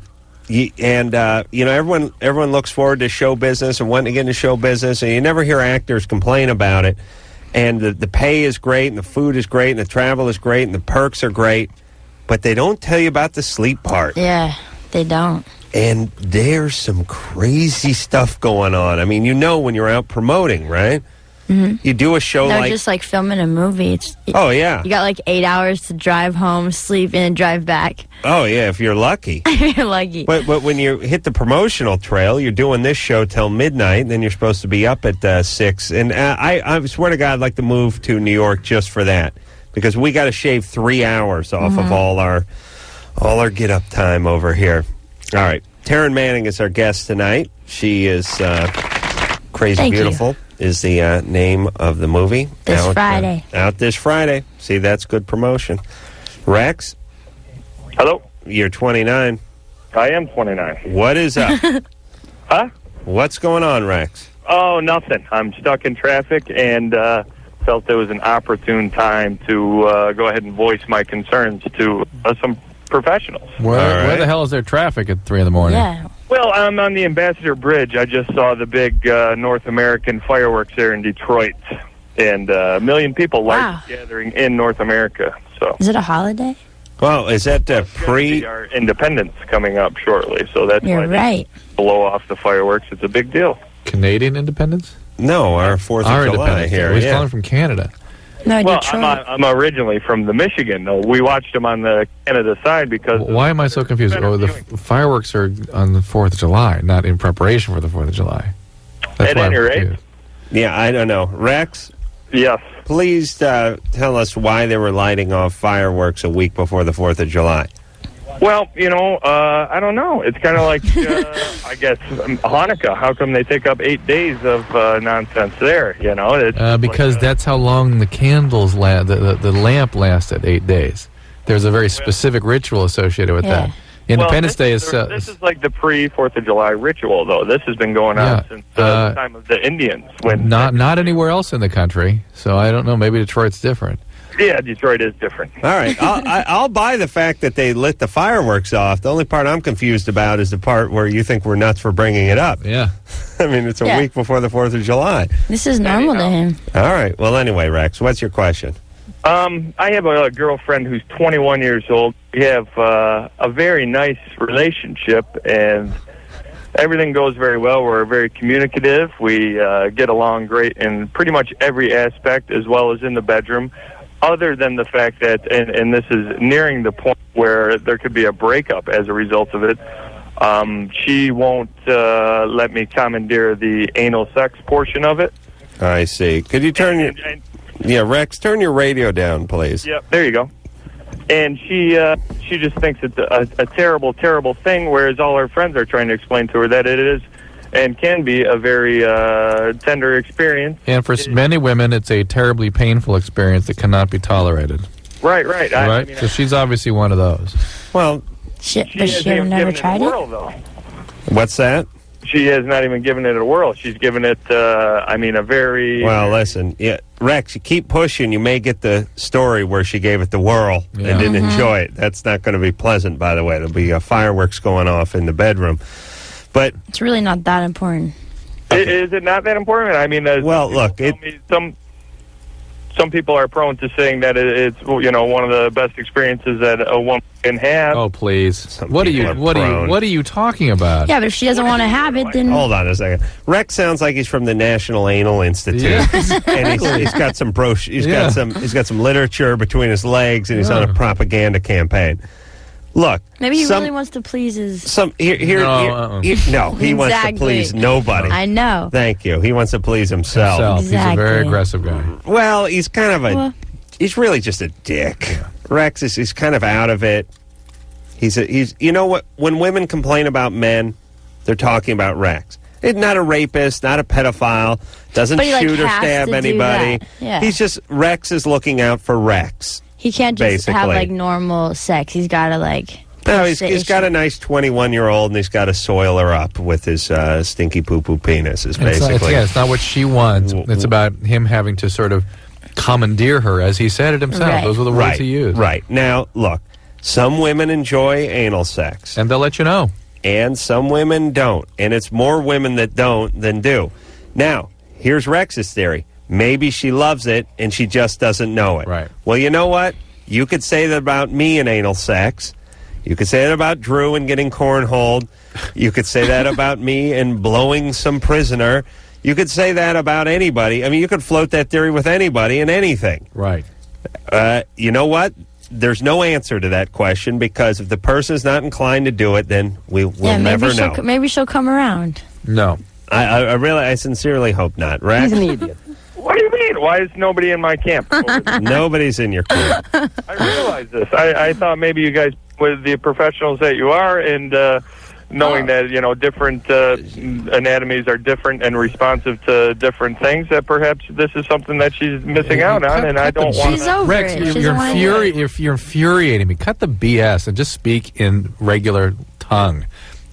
Everyone looks forward to show business and wanting to get into show business, and you never hear actors complain about it. And the pay is great, and the food is great, and the travel is great, and the perks are great, but they don't tell you about the sleep part. Yeah, they don't. And there's some crazy stuff going on. I mean, when you're out promoting, right? Mm-hmm. You do a show They're just like filming a movie. Oh, yeah. You got like 8 hours to drive home, sleep, and drive back. Oh, yeah, if you're lucky. You're lucky. But when you hit the promotional trail, you're doing this show till midnight, and then you're supposed to be up at 6. And I swear to God, I'd like to move to New York just for that, because we got to shave 3 hours off of all our get-up time over here. All right. Taryn Manning is our guest tonight. She is Crazy Beautiful. Is the name of the movie. Friday. Out this Friday. See, that's good promotion. Rex? Hello? You're 29. I am 29. What is up? Huh? What's going on, Rex? Oh, nothing. I'm stuck in traffic and felt there was an opportune time to go ahead and voice my concerns to some professionals. Where the hell is there traffic at 3 in the morning? Yeah. Well, I'm on the Ambassador Bridge. I just saw the big North American fireworks there in Detroit, and 1 million people gathering in North America. So, is it a holiday? Well, is that our independence coming up shortly? So that's You're why right. they blow off the fireworks. It's a big deal. Canadian independence? No, our 4th Our of July independence. here. He's calling from Canada. No, well, Detroit. I'm originally from the Michigan, though. We watched them on the Canada side because... Why am I so confused? Oh, the fireworks are on the 4th of July, not in preparation for the 4th of July. That's At why I'm any rate. confused. Yeah, I don't know. Rex? Yes. Please tell us why they were lighting off fireworks a week before the 4th of July. Well, I don't know. It's kind of like, I guess, Hanukkah. How come they take up 8 days of nonsense there? It's because that's how long the candles last. The lamp lasted 8 days. There's a very specific ritual associated with that. Independence Day is... this is like the pre-4th of July ritual, though. This has been going on since the time of the Indians. Not anywhere else in the country, so I don't know. Maybe Detroit's different. Yeah, Detroit is different. All right. I'll buy the fact that they lit the fireworks off. The only part I'm confused about is the part where you think we're nuts for bringing it up. Yeah. I mean, it's a week before the 4th of July. This is normal to him. All right. Well, anyway, Rex, what's your question? I have a girlfriend who's 21 years old. We have a very nice relationship, and everything goes very well. We're very communicative. We get along great in pretty much every aspect, as well as in the bedroom, other than the fact that, and this is nearing the point where there could be a breakup as a result of it, she won't let me commandeer the anal sex portion of it. I see. Could you turn Yeah, Rex, turn your radio down, please. Yep, there you go. And she just thinks it's a terrible, terrible thing, whereas all her friends are trying to explain to her that it is and can be a very tender experience. And for many women, it's a terribly painful experience that cannot be tolerated. Right. Right? So she's obviously one of those. Well, she never tried it? Though. What's that? She has not even given it a whirl. She's given it, a very... Well, listen, Rex, you keep pushing, you may get the story where she gave it the whirl and didn't enjoy it. That's not going to be pleasant, by the way. There'll be fireworks going off in the bedroom. But it's really not that important. Okay. Is it not that important? I mean, look, some people are prone to saying that it's one of the best experiences that a woman can have. Oh, please! What are you talking about? Yeah, but if she doesn't want to have it, then hold on a second. Rex sounds like he's from the National Anal Institute, and he's got some he's got some literature between his legs, and he's on a propaganda campaign. Look, maybe he really wants to please his... No, he wants to please nobody. I know. Thank you. He wants to please himself. Exactly. He's a very aggressive guy. Well, he's kind of he's really just a dick. Yeah. Rex he's kind of out of it. He's you know what? When women complain about men, they're talking about Rex. He's not a rapist, not a pedophile, doesn't shoot or stab anybody. Yeah. He's just, Rex is looking out for Rex. He can't just have normal sex. He's got to No, he's got a nice 21-year-old, and he's got to soil her up with his stinky poo-poo penis, basically. It's not what she wants. It's about him having to sort of commandeer her, as he said it himself. Right. Those were the words he used. Right. Now, look, some women enjoy anal sex. And they'll let you know. And some women don't. And it's more women that don't than do. Now, here's Rex's theory. Maybe she loves it, and she just doesn't know it. Right. Well, you know what? You could say that about me and anal sex. You could say that about Drew and getting cornholed. You could say that about me and blowing some prisoner. You could say that about anybody. I mean, you could float that theory with anybody and anything. Right. You know what? There's no answer to that question, because if the person is not inclined to do it, then we'll never know. Maybe she'll come around. No. I sincerely hope not. Rex? He's an idiot. What do you mean? Why is nobody in my camp? Nobody's in your camp. I realize this. I thought maybe you guys, with the professionals that you are, and knowing that different anatomies are different and responsive to different things, that perhaps this is something that she's missing out on, and I don't want to. Rex, you're infuriating me. Cut the BS and just speak in regular tongue.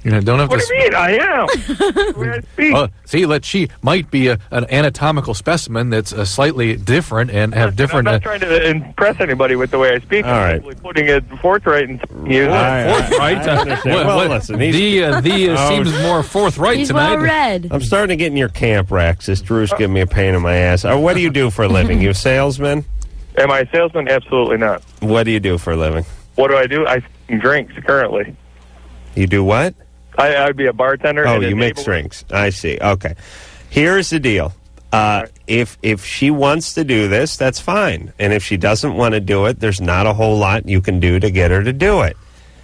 You know, don't have What to. do you mean? I am. The way I speak. See, she might be an anatomical specimen that's slightly different and have different. I'm not trying to impress anybody with the way I speak. All I'm right. simply putting it forthright and you. Forthright. I understand. Well, listen, seems more forthright He's tonight. well read. I'm starting to get in your camp, Rex. This Drew's giving me a pain in my ass. What do you do for a living? You a salesman? Am I a salesman? Absolutely not. What do you do for a living? What do? I drink currently. You do what? I'd be a bartender. Oh, and you mix drinks. I see. Okay. Here's the deal. If she wants to do this, that's fine. And if she doesn't want to do it, there's not a whole lot you can do to get her to do it.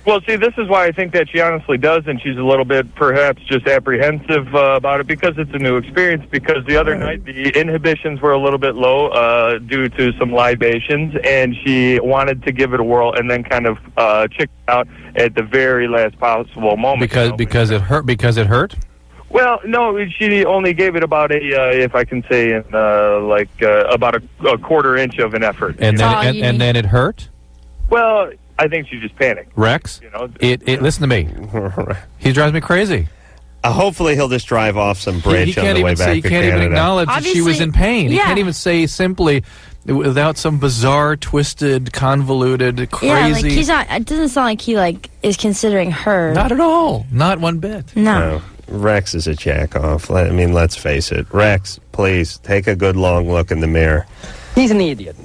Well, see, this is why I think that she honestly does, and she's a little bit perhaps just apprehensive about it because it's a new experience. Because the other night the inhibitions were a little bit low due to some libations, and she wanted to give it a whirl, and then kind of chicked out at the very last possible moment. Because it hurt. Because it hurt. Well, no, she only gave it about if I can say, about a quarter inch of an effort. And then it hurt. Well, I think she just panicked. Rex, listen to me. He drives me crazy. Hopefully he'll just drive off some bridge on the way back to Canada. He can't even acknowledge that she was in pain. He can't even say simply, without some bizarre, twisted, convoluted, crazy... Yeah, like he's not... It doesn't sound like he, is considering her. Not at all. Not one bit. No. Rex is a jack-off. Let's face it. Rex, please, take a good long look in the mirror. He's an idiot.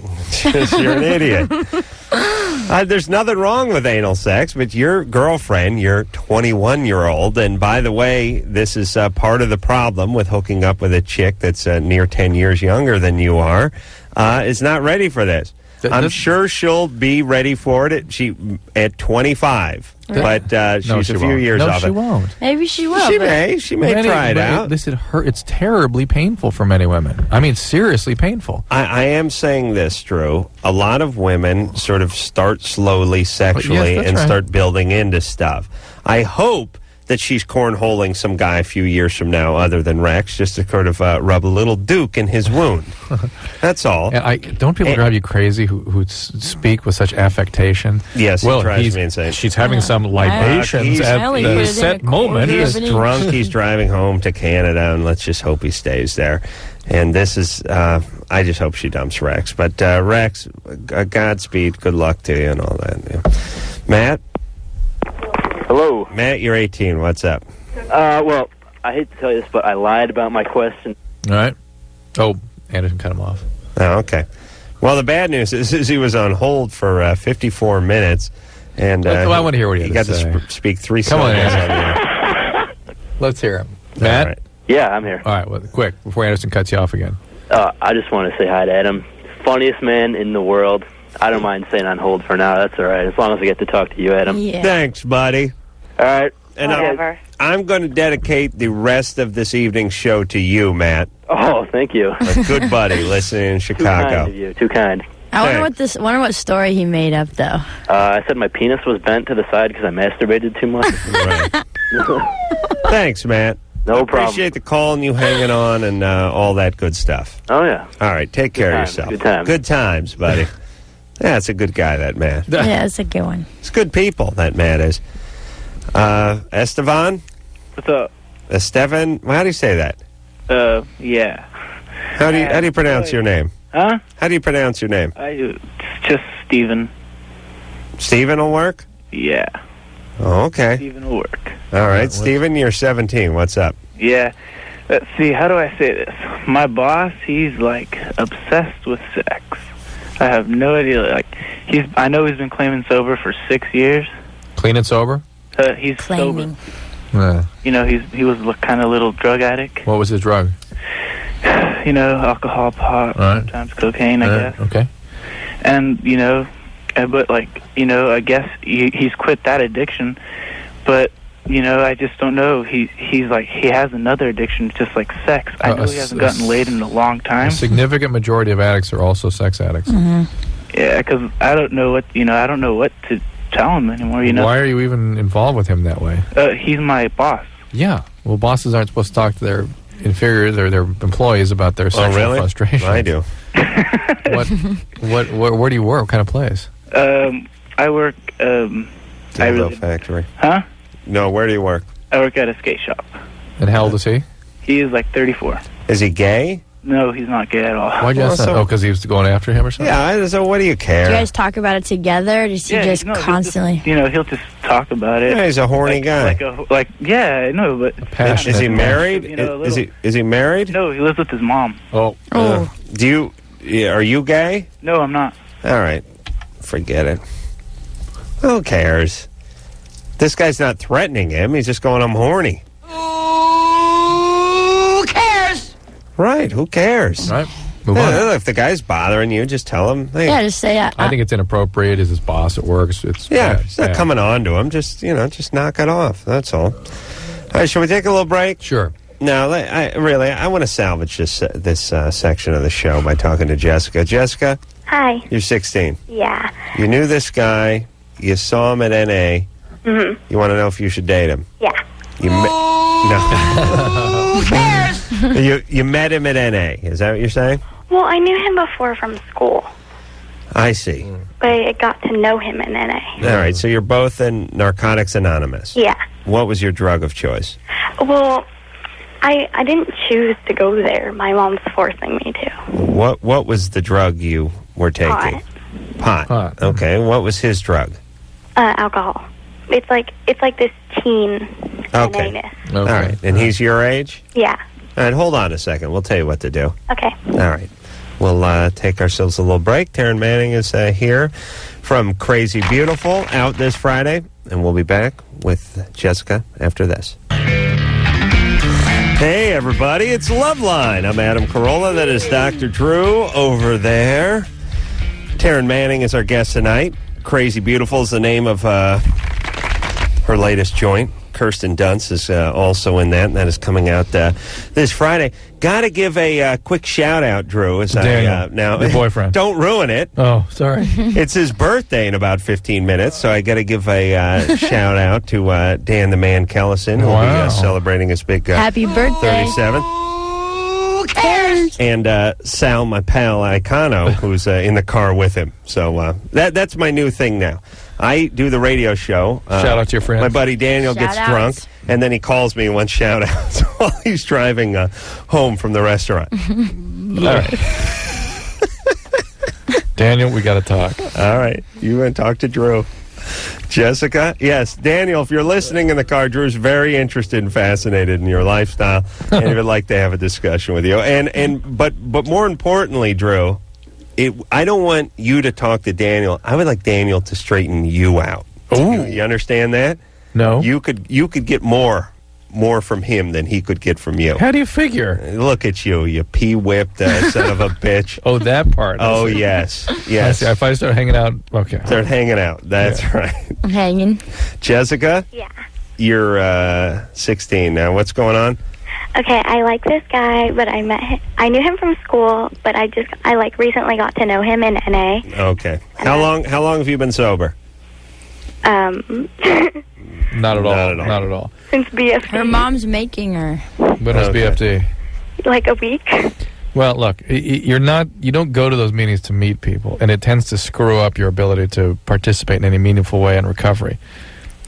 You're an idiot. There's nothing wrong with anal sex, but your girlfriend, your 21-year-old, and by the way, this is part of the problem with hooking up with a chick that's near 10 years younger than you are, is not ready for this. I'm sure she'll be ready for it at 25. But she's a few years off it. No, she won't. Maybe she will. She may try it out. It's terribly painful for many women. I mean, seriously painful. I am saying this, Drew. A lot of women sort of start slowly sexually and start building into stuff. I hope that she's cornholing some guy a few years from now other than Rex, just to sort of rub a little Duke in his wound. That's all. And don't people drive you crazy who speak with such affectation? Yes, it drives me insane. She's having some libations at the set moment. He's drunk. He's driving home to Canada, and let's just hope he stays there. And this is, I just hope she dumps Rex. But Rex, Godspeed, good luck to you and all that. Yeah. Matt? Hello. Matt, you're 18. What's up? Well, I hate to tell you this, but I lied about my question. All right. Oh, Anderson cut him off. Oh, okay. Well, the bad news is he was on hold for 54 minutes. And I want to hear what he got to say. to speak 3 Come syllables. on, Let's hear him. Matt? Right. Yeah, I'm here. All right, well, quick, before Anderson cuts you off again. I just want to say hi to Adam. Funniest man in the world. I don't mind staying on hold for now. That's all right, as long as I get to talk to you, Adam. Yeah. Thanks, buddy. All right. And I'm going to dedicate the rest of this evening's show to you, Matt. Oh, thank you. A good buddy listening in Chicago. Too kind of you. Too kind. I wonder what story he made up, though. I said my penis was bent to the side because I masturbated too much. Right. Thanks, Matt. No problem. Appreciate the call and you hanging on and all that good stuff. Oh, yeah. All right, take care of yourself. Good times. Good times, buddy. Yeah, it's a good guy, that Matt. Yeah, it's a good one. It's good people, that Matt is. Estevan? What's up? Estevan? How do you say that? Yeah. How do you pronounce your name? Huh? How do you pronounce your name? It's just Steven. Steven will work? Yeah. Oh, okay. Steven will work. All right, Steven, you're 17. What's up? Yeah. Let's see, how do I say this? My boss, he's, obsessed with sex. I have no idea. I know he's been claiming sober for 6 years. Clean and sober? He's claiming. Sober. He was kind of a little drug addict. What was his drug? Alcohol, pot, sometimes cocaine, I guess. Okay. And, but I guess he's quit that addiction. But, I just don't know. He has another addiction, just like sex. I know he hasn't gotten laid in a long time. A significant majority of addicts are also sex addicts. Mm-hmm. Yeah, because I don't know what to tell him anymore, Why are you even involved with him that way? He's my boss. Yeah. Well, bosses aren't supposed to talk to their inferiors or their employees about their sexual frustration. I do. Where do you work? What kind of place? I work, Dildo factory. Huh? No, where do you work? I work at a skate shop. And how old is he? He is like 34. Is he gay? No, he's not gay at all. Why'd you ask that? Oh, because he was going after him or something? Yeah, so what do you care? Do you guys talk about it together, or does he just constantly? He'll just talk about it. Yeah, he's a horny guy. Yeah, I know, but Is he married? Is he married? No, he lives with his mom. Oh. Are you gay? No, I'm not. All right. Forget it. Who cares? This guy's not threatening him. He's just going, I'm horny. Who cares? Right. Who cares? Right. Move on. If the guy's bothering you, just tell him. Hey. Yeah, just say. I think it's inappropriate. As his boss at work, it's bad. It's not coming on to him. Just knock it off. That's all. All right. Shall we take a little break? Sure. No, I want to salvage this section of the show by talking to Jessica. Jessica. Hi. You're 16. Yeah. You knew this guy. You saw him at NA. Mhm. You want to know if you should date him? Yeah. No. Who cares? You met him at NA. Is that what you're saying? Well, I knew him before from school, I see. but I got to know him in NA. All right. So you're both in Narcotics Anonymous. Yeah. What was your drug of choice? Well, I didn't choose to go there. My mom's forcing me to. What was the drug you were taking? Pot. Okay. What was his drug? Alcohol. It's like this teen Okay. NA-ness. All right. And he's your age? Yeah. All right. Hold on a second. We'll tell you what to do. Okay. All right. We'll take ourselves a little break. Taryn Manning is here from Crazy Beautiful, out this Friday. And we'll be back with Jessica after this. Hey, everybody. It's Loveline. I'm Adam Carolla. That is Dr. Drew over there. Taryn Manning is our guest tonight. Crazy Beautiful is the name of her latest joint. Kirsten Dunst is also in that, and that is coming out this Friday. Got to give a quick shout-out, Drew. As Daniel, now, your boyfriend. Don't ruin it. Oh, sorry. It's his birthday in about 15 minutes, so I got to give a shout-out to Dan the Man Kellison, who will be celebrating his big Happy birthday. 37th. Who cares? And Sal, my pal, Icono, who's in the car with him. So that's my new thing now. I do the radio show. Shout out to your friends. My buddy Daniel gets drunk, and then he calls me and wants shout-outs while he's driving home from the restaurant. All right. Daniel, we got to talk. All right. You want to talk to Drew. Jessica? Yes. Daniel, if you're listening in the car, Drew's very interested and fascinated in your lifestyle, and he would like to have a discussion with you. But more importantly, Drew, I don't want you to talk to Daniel. I would like Daniel to straighten you out. Oh, you understand that? No. You could get more from him than he could get from you. How do you figure? Look at you pee-whipped son of a bitch. Oh, that part. Oh, yes. Yes. I see. If I start hanging out, okay. Start hanging out. That's right. I'm hanging. Jessica? Yeah. You're 16 now. What's going on? Okay, I like this guy, but I knew him from school, but I recently got to know him in NA. Okay. How long have you been sober? Not at all. Since BFD. Her mom's making her. When was BFD? Like a week. Well, look, you don't go to those meetings to meet people, and it tends to screw up your ability to participate in any meaningful way in recovery.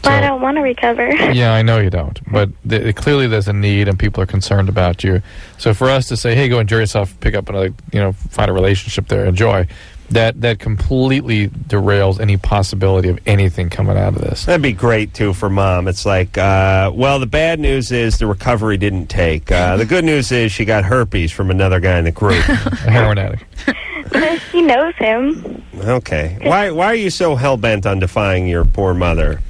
But I don't want to recover. Yeah, I know you don't. But clearly there's a need and people are concerned about you. So for us to say, hey, go enjoy yourself, pick up another, find a relationship there, enjoy, that completely derails any possibility of anything coming out of this. That'd be great, too, for Mom. It's like, the bad news is the recovery didn't take. The good news is she got herpes from another guy in the group. A heroin addict. She knows him. Okay. Why are you so hell-bent on defying your poor mother?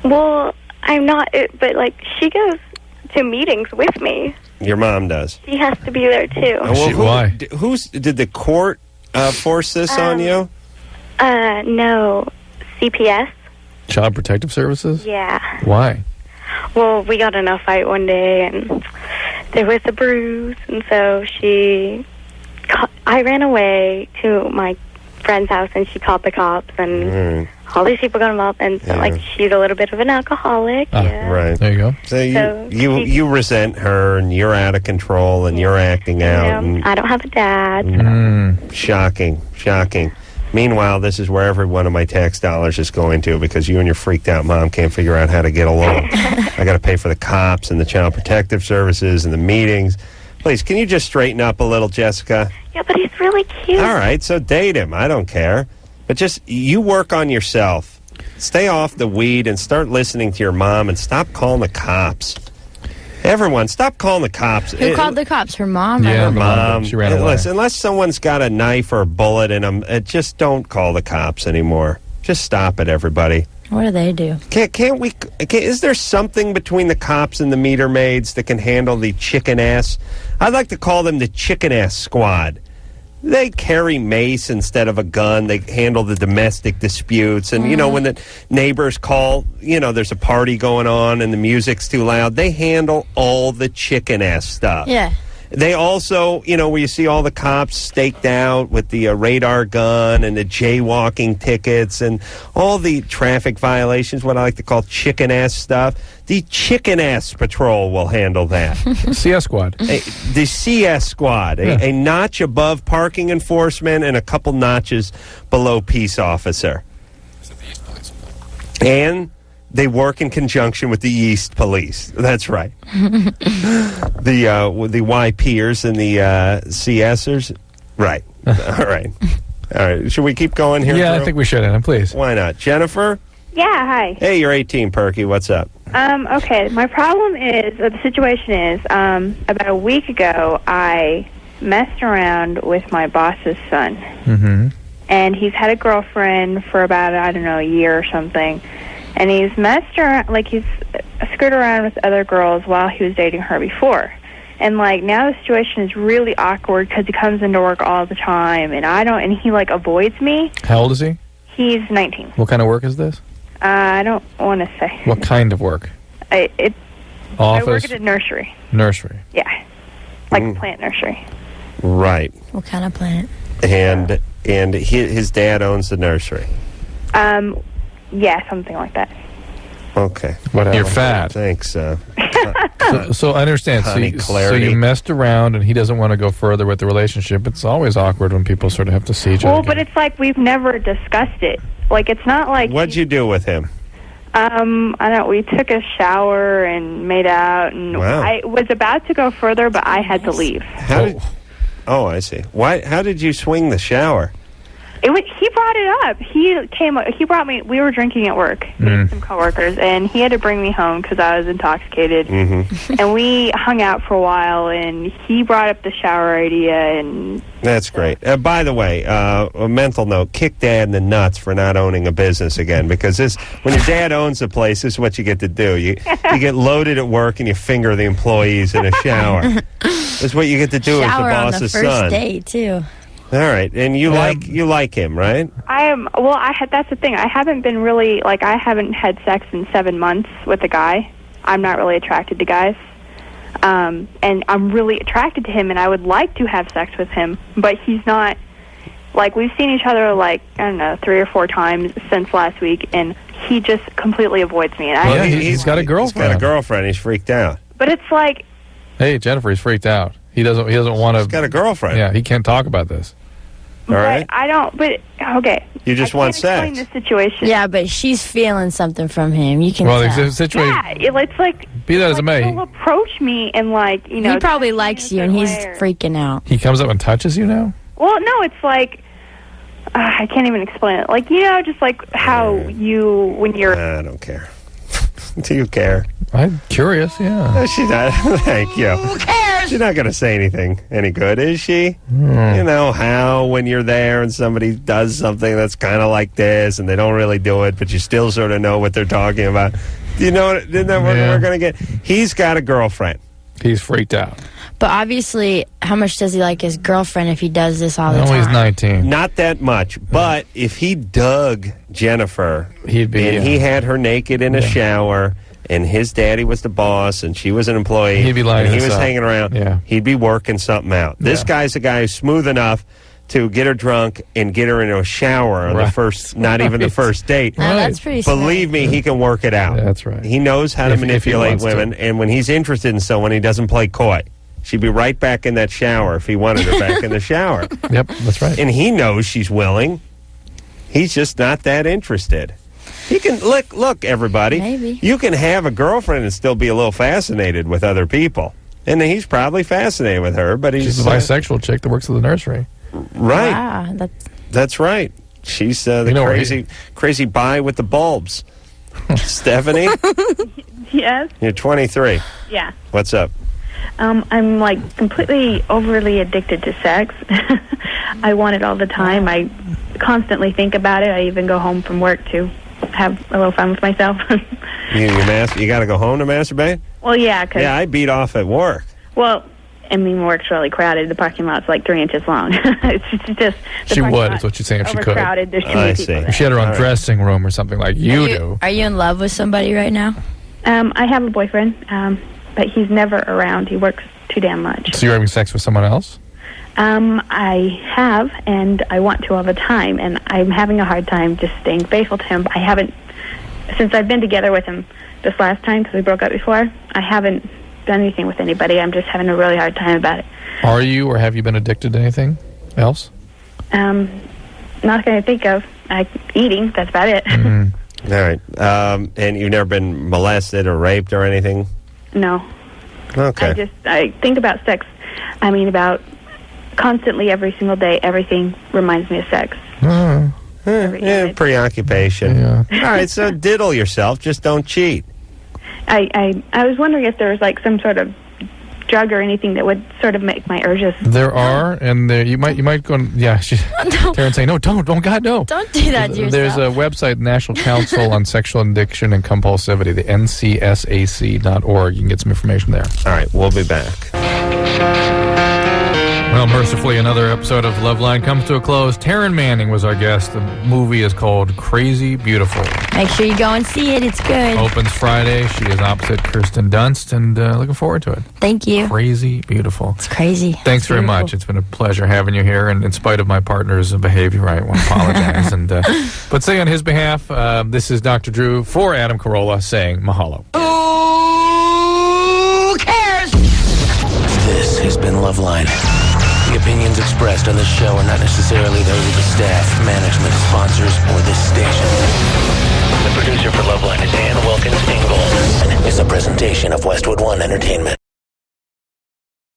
Well, I'm not, but she goes to meetings with me. Your mom does. She has to be there too. Why? Did the court force this on you? No, CPS. Child Protective Services? Yeah. Why? Well, we got in a fight one day, and there was a bruise, and so I ran away to my friend's house, and she called the cops, and all these people got involved, and so, she's a little bit of an alcoholic. Yeah. Right. There you go. So you resent her, and you're out of control, and you're acting out. And I don't have a dad. Shocking. Meanwhile, this is where every one of my tax dollars is going to, because you and your freaked out mom can't figure out how to get along. I got to pay for the cops and the child protective services and the meetings. Please, can you just straighten up a little, Jessica? Yeah, but he's really cute. All right, so date him. I don't care. But just, you work on yourself. Stay off the weed and start listening to your mom and stop calling the cops. Everyone, stop calling the cops. Who called the cops? Her mom? Yeah, or her mom. She ran away. Listen, unless someone's got a knife or a bullet in them, just don't call the cops anymore. Just stop it, everybody. What do they do? Is there something between the cops and the meter maids that can handle the chicken ass? I'd like to call them the chicken ass squad. They carry mace instead of a gun. They handle the domestic disputes. And, you know, when the neighbors call, you know, there's a party going on and the music's too loud, they handle all the chicken ass stuff. Yeah. They also, you know, where you see all the cops staked out with the radar gun and the jaywalking tickets and all the traffic violations, what I like to call chicken ass stuff. The chicken ass patrol will handle that. CS squad. The CS squad, a notch above parking enforcement and a couple notches below peace officer. And they work in conjunction with the East Police. That's right. The YPers and the CSers. Right. All right. All right. Should we keep going here? Yeah, Drew? I think we should, Adam, please. Why not? Jennifer? Yeah, hi. Hey, you're 18, Perky. What's up? Okay, my problem is, the situation is, about a week ago, I messed around with my boss's son. Mm-hmm. And he's had a girlfriend for about, I don't know, a year or something. And he's messed around, like, he's screwed around with other girls while he was dating her before. And, like, now the situation is really awkward because he comes into work all the time, and he, like, avoids me. How old is he? He's 19. What kind of work is this? I don't want to say. What kind of work? I Office? work at a nursery. Nursery. Yeah. Like a plant nursery. Right. What kind of plant? And his dad owns the nursery. Yeah, something like that. Okay. Whatever. You're fat. Thanks. So I understand. So clarity. you messed around, and he doesn't want to go further with the relationship. It's always awkward when people sort of have to see each other. Well, but it's like we've never discussed it. Like, it's not like... What'd you do with him? I don't. We took a shower and made out, and Wow. I was about to go further, but I had to leave. Oh, I see. Why? How did you swing the shower? He brought it up. He brought me. We were drinking at work with some coworkers, and he had to bring me home because I was intoxicated. Mm-hmm. And we hung out for a while, and he brought up the shower idea. And That's great. By the way, a mental note: kick Dad in the nuts for not owning a business again. Because when your dad owns a place, this is what you get to do. You get loaded at work and you finger the employees in a shower. This is what you get to do as the Shower on the boss's first son. date, too. All right, and you like him, right? I am. Well, that's the thing. I haven't been really I haven't had sex in 7 months with a guy. I'm not really attracted to guys, and I'm really attracted to him, and I would like to have sex with him, but he's not. Like, we've seen each other I don't know 3 or 4 times since last week, and he just completely avoids me. And he's got a girlfriend. He's got a girlfriend. He's freaked out. But it's like. Hey, Jennifer, he's freaked out. He doesn't want to. He's got a girlfriend. Yeah, he can't talk about this. All right. I don't. But okay. You just want sex. Explain the situation. Yeah, but she's feeling something from him. You can Well, tell. the situation. Yeah, it's like. Be that as it may, He'll approach me and he probably likes you, and he's freaking out. he comes up and touches you now. Well, no, it's like. I can't even explain it. Like, just like how you when you're. I don't care. Do you care? I'm curious. Yeah. No, she's not. Thank you. Who cares? She's not going to say anything any good, is she? You know how when you're there and somebody does something that's kind of like this, and they don't really do it, but you still sort of know what they're talking about. You know what? Isn't that what we're going to get? He's got a girlfriend. He's freaked out. But obviously, how much does he like his girlfriend if he does this all the No, time? he's 19. Not that much, but if he dug Jennifer, he had her naked in a shower, and his daddy was the boss, and she was an employee, He'd be lining and he this was up. hanging around, Yeah. he'd be working something out. This guy's a guy who's smooth enough to get her drunk and get her into a shower on the first, not even the first date. No, that's pretty smart. Believe me, he can work it out. That's right. He knows how to If he manipulate wants to. women, and when he's interested in someone, he doesn't play coy. She'd be right back in that shower if he wanted her back in the shower. Yep, that's right. And he knows she's willing. He's just not that interested. You can look, everybody. Maybe. You can have a girlfriend and still be a little fascinated with other people. And he's probably fascinated with her, but he's She's a bisexual chick that works at the nursery. Right. Wow, that's right. She's the crazy bi with the bulbs. Stephanie? Yes. You're 23. Yeah. What's up? I'm like completely overly addicted to sex. I want it all the time. I constantly think about it. I even go home from work to have a little fun with myself. You got to go home to masturbate? Well, yeah. Yeah, I beat off at work. Well, I mean, work's really crowded. The parking lot's like 3 inches long. It's just... She would, is what you're saying, if she could. Overcrowded. There's too many people there. If she had her own dressing room or something like you do. Are you in love with somebody right now? I have a boyfriend, but he's never around. He works too damn much. So you're having sex with someone else? I have, and I want to all the time, and I'm having a hard time just staying faithful to him. I haven't, since I've been together with him this last time, because we broke up before, I haven't done anything with anybody. I'm just having a really hard time about it. Are you, or have you been addicted to anything else? Not going to think of. Eating, that's about it. Mm-hmm. All right. And you've never been molested or raped or anything? No. Okay. I think about sex. I mean, about constantly every single day, everything reminds me of sex. Preoccupation. Yeah. All right, so diddle yourself. Just don't cheat. I was wondering if there was like some sort of drug or anything that would sort of make my urges. There are, and you might go. Taryn saying, no, don't, God, no. Don't do that to yourself. There's a website, National Council on Sexual Addiction and Compulsivity, the ncsac.org. You can get some information there. All right, we'll be back. Well, mercifully, another episode of Loveline comes to a close. Taryn Manning was our guest. The movie is called Crazy Beautiful. Make sure you go and see it. It's good. Opens Friday. She is opposite Kirsten Dunst, and looking forward to it. Thank you. Crazy Beautiful. It's crazy. Thanks very much. It's been a pleasure having you here, and in spite of my partner's behavior, I want to apologize. But say on his behalf, this is Dr. Drew for Adam Carolla saying mahalo. Who cares? This has been Loveline. The opinions expressed on this show are not necessarily those of the staff, management, sponsors, or this station. The producer for Loveline is Ann Wilkins Ingle, and is a presentation of Westwood One Entertainment.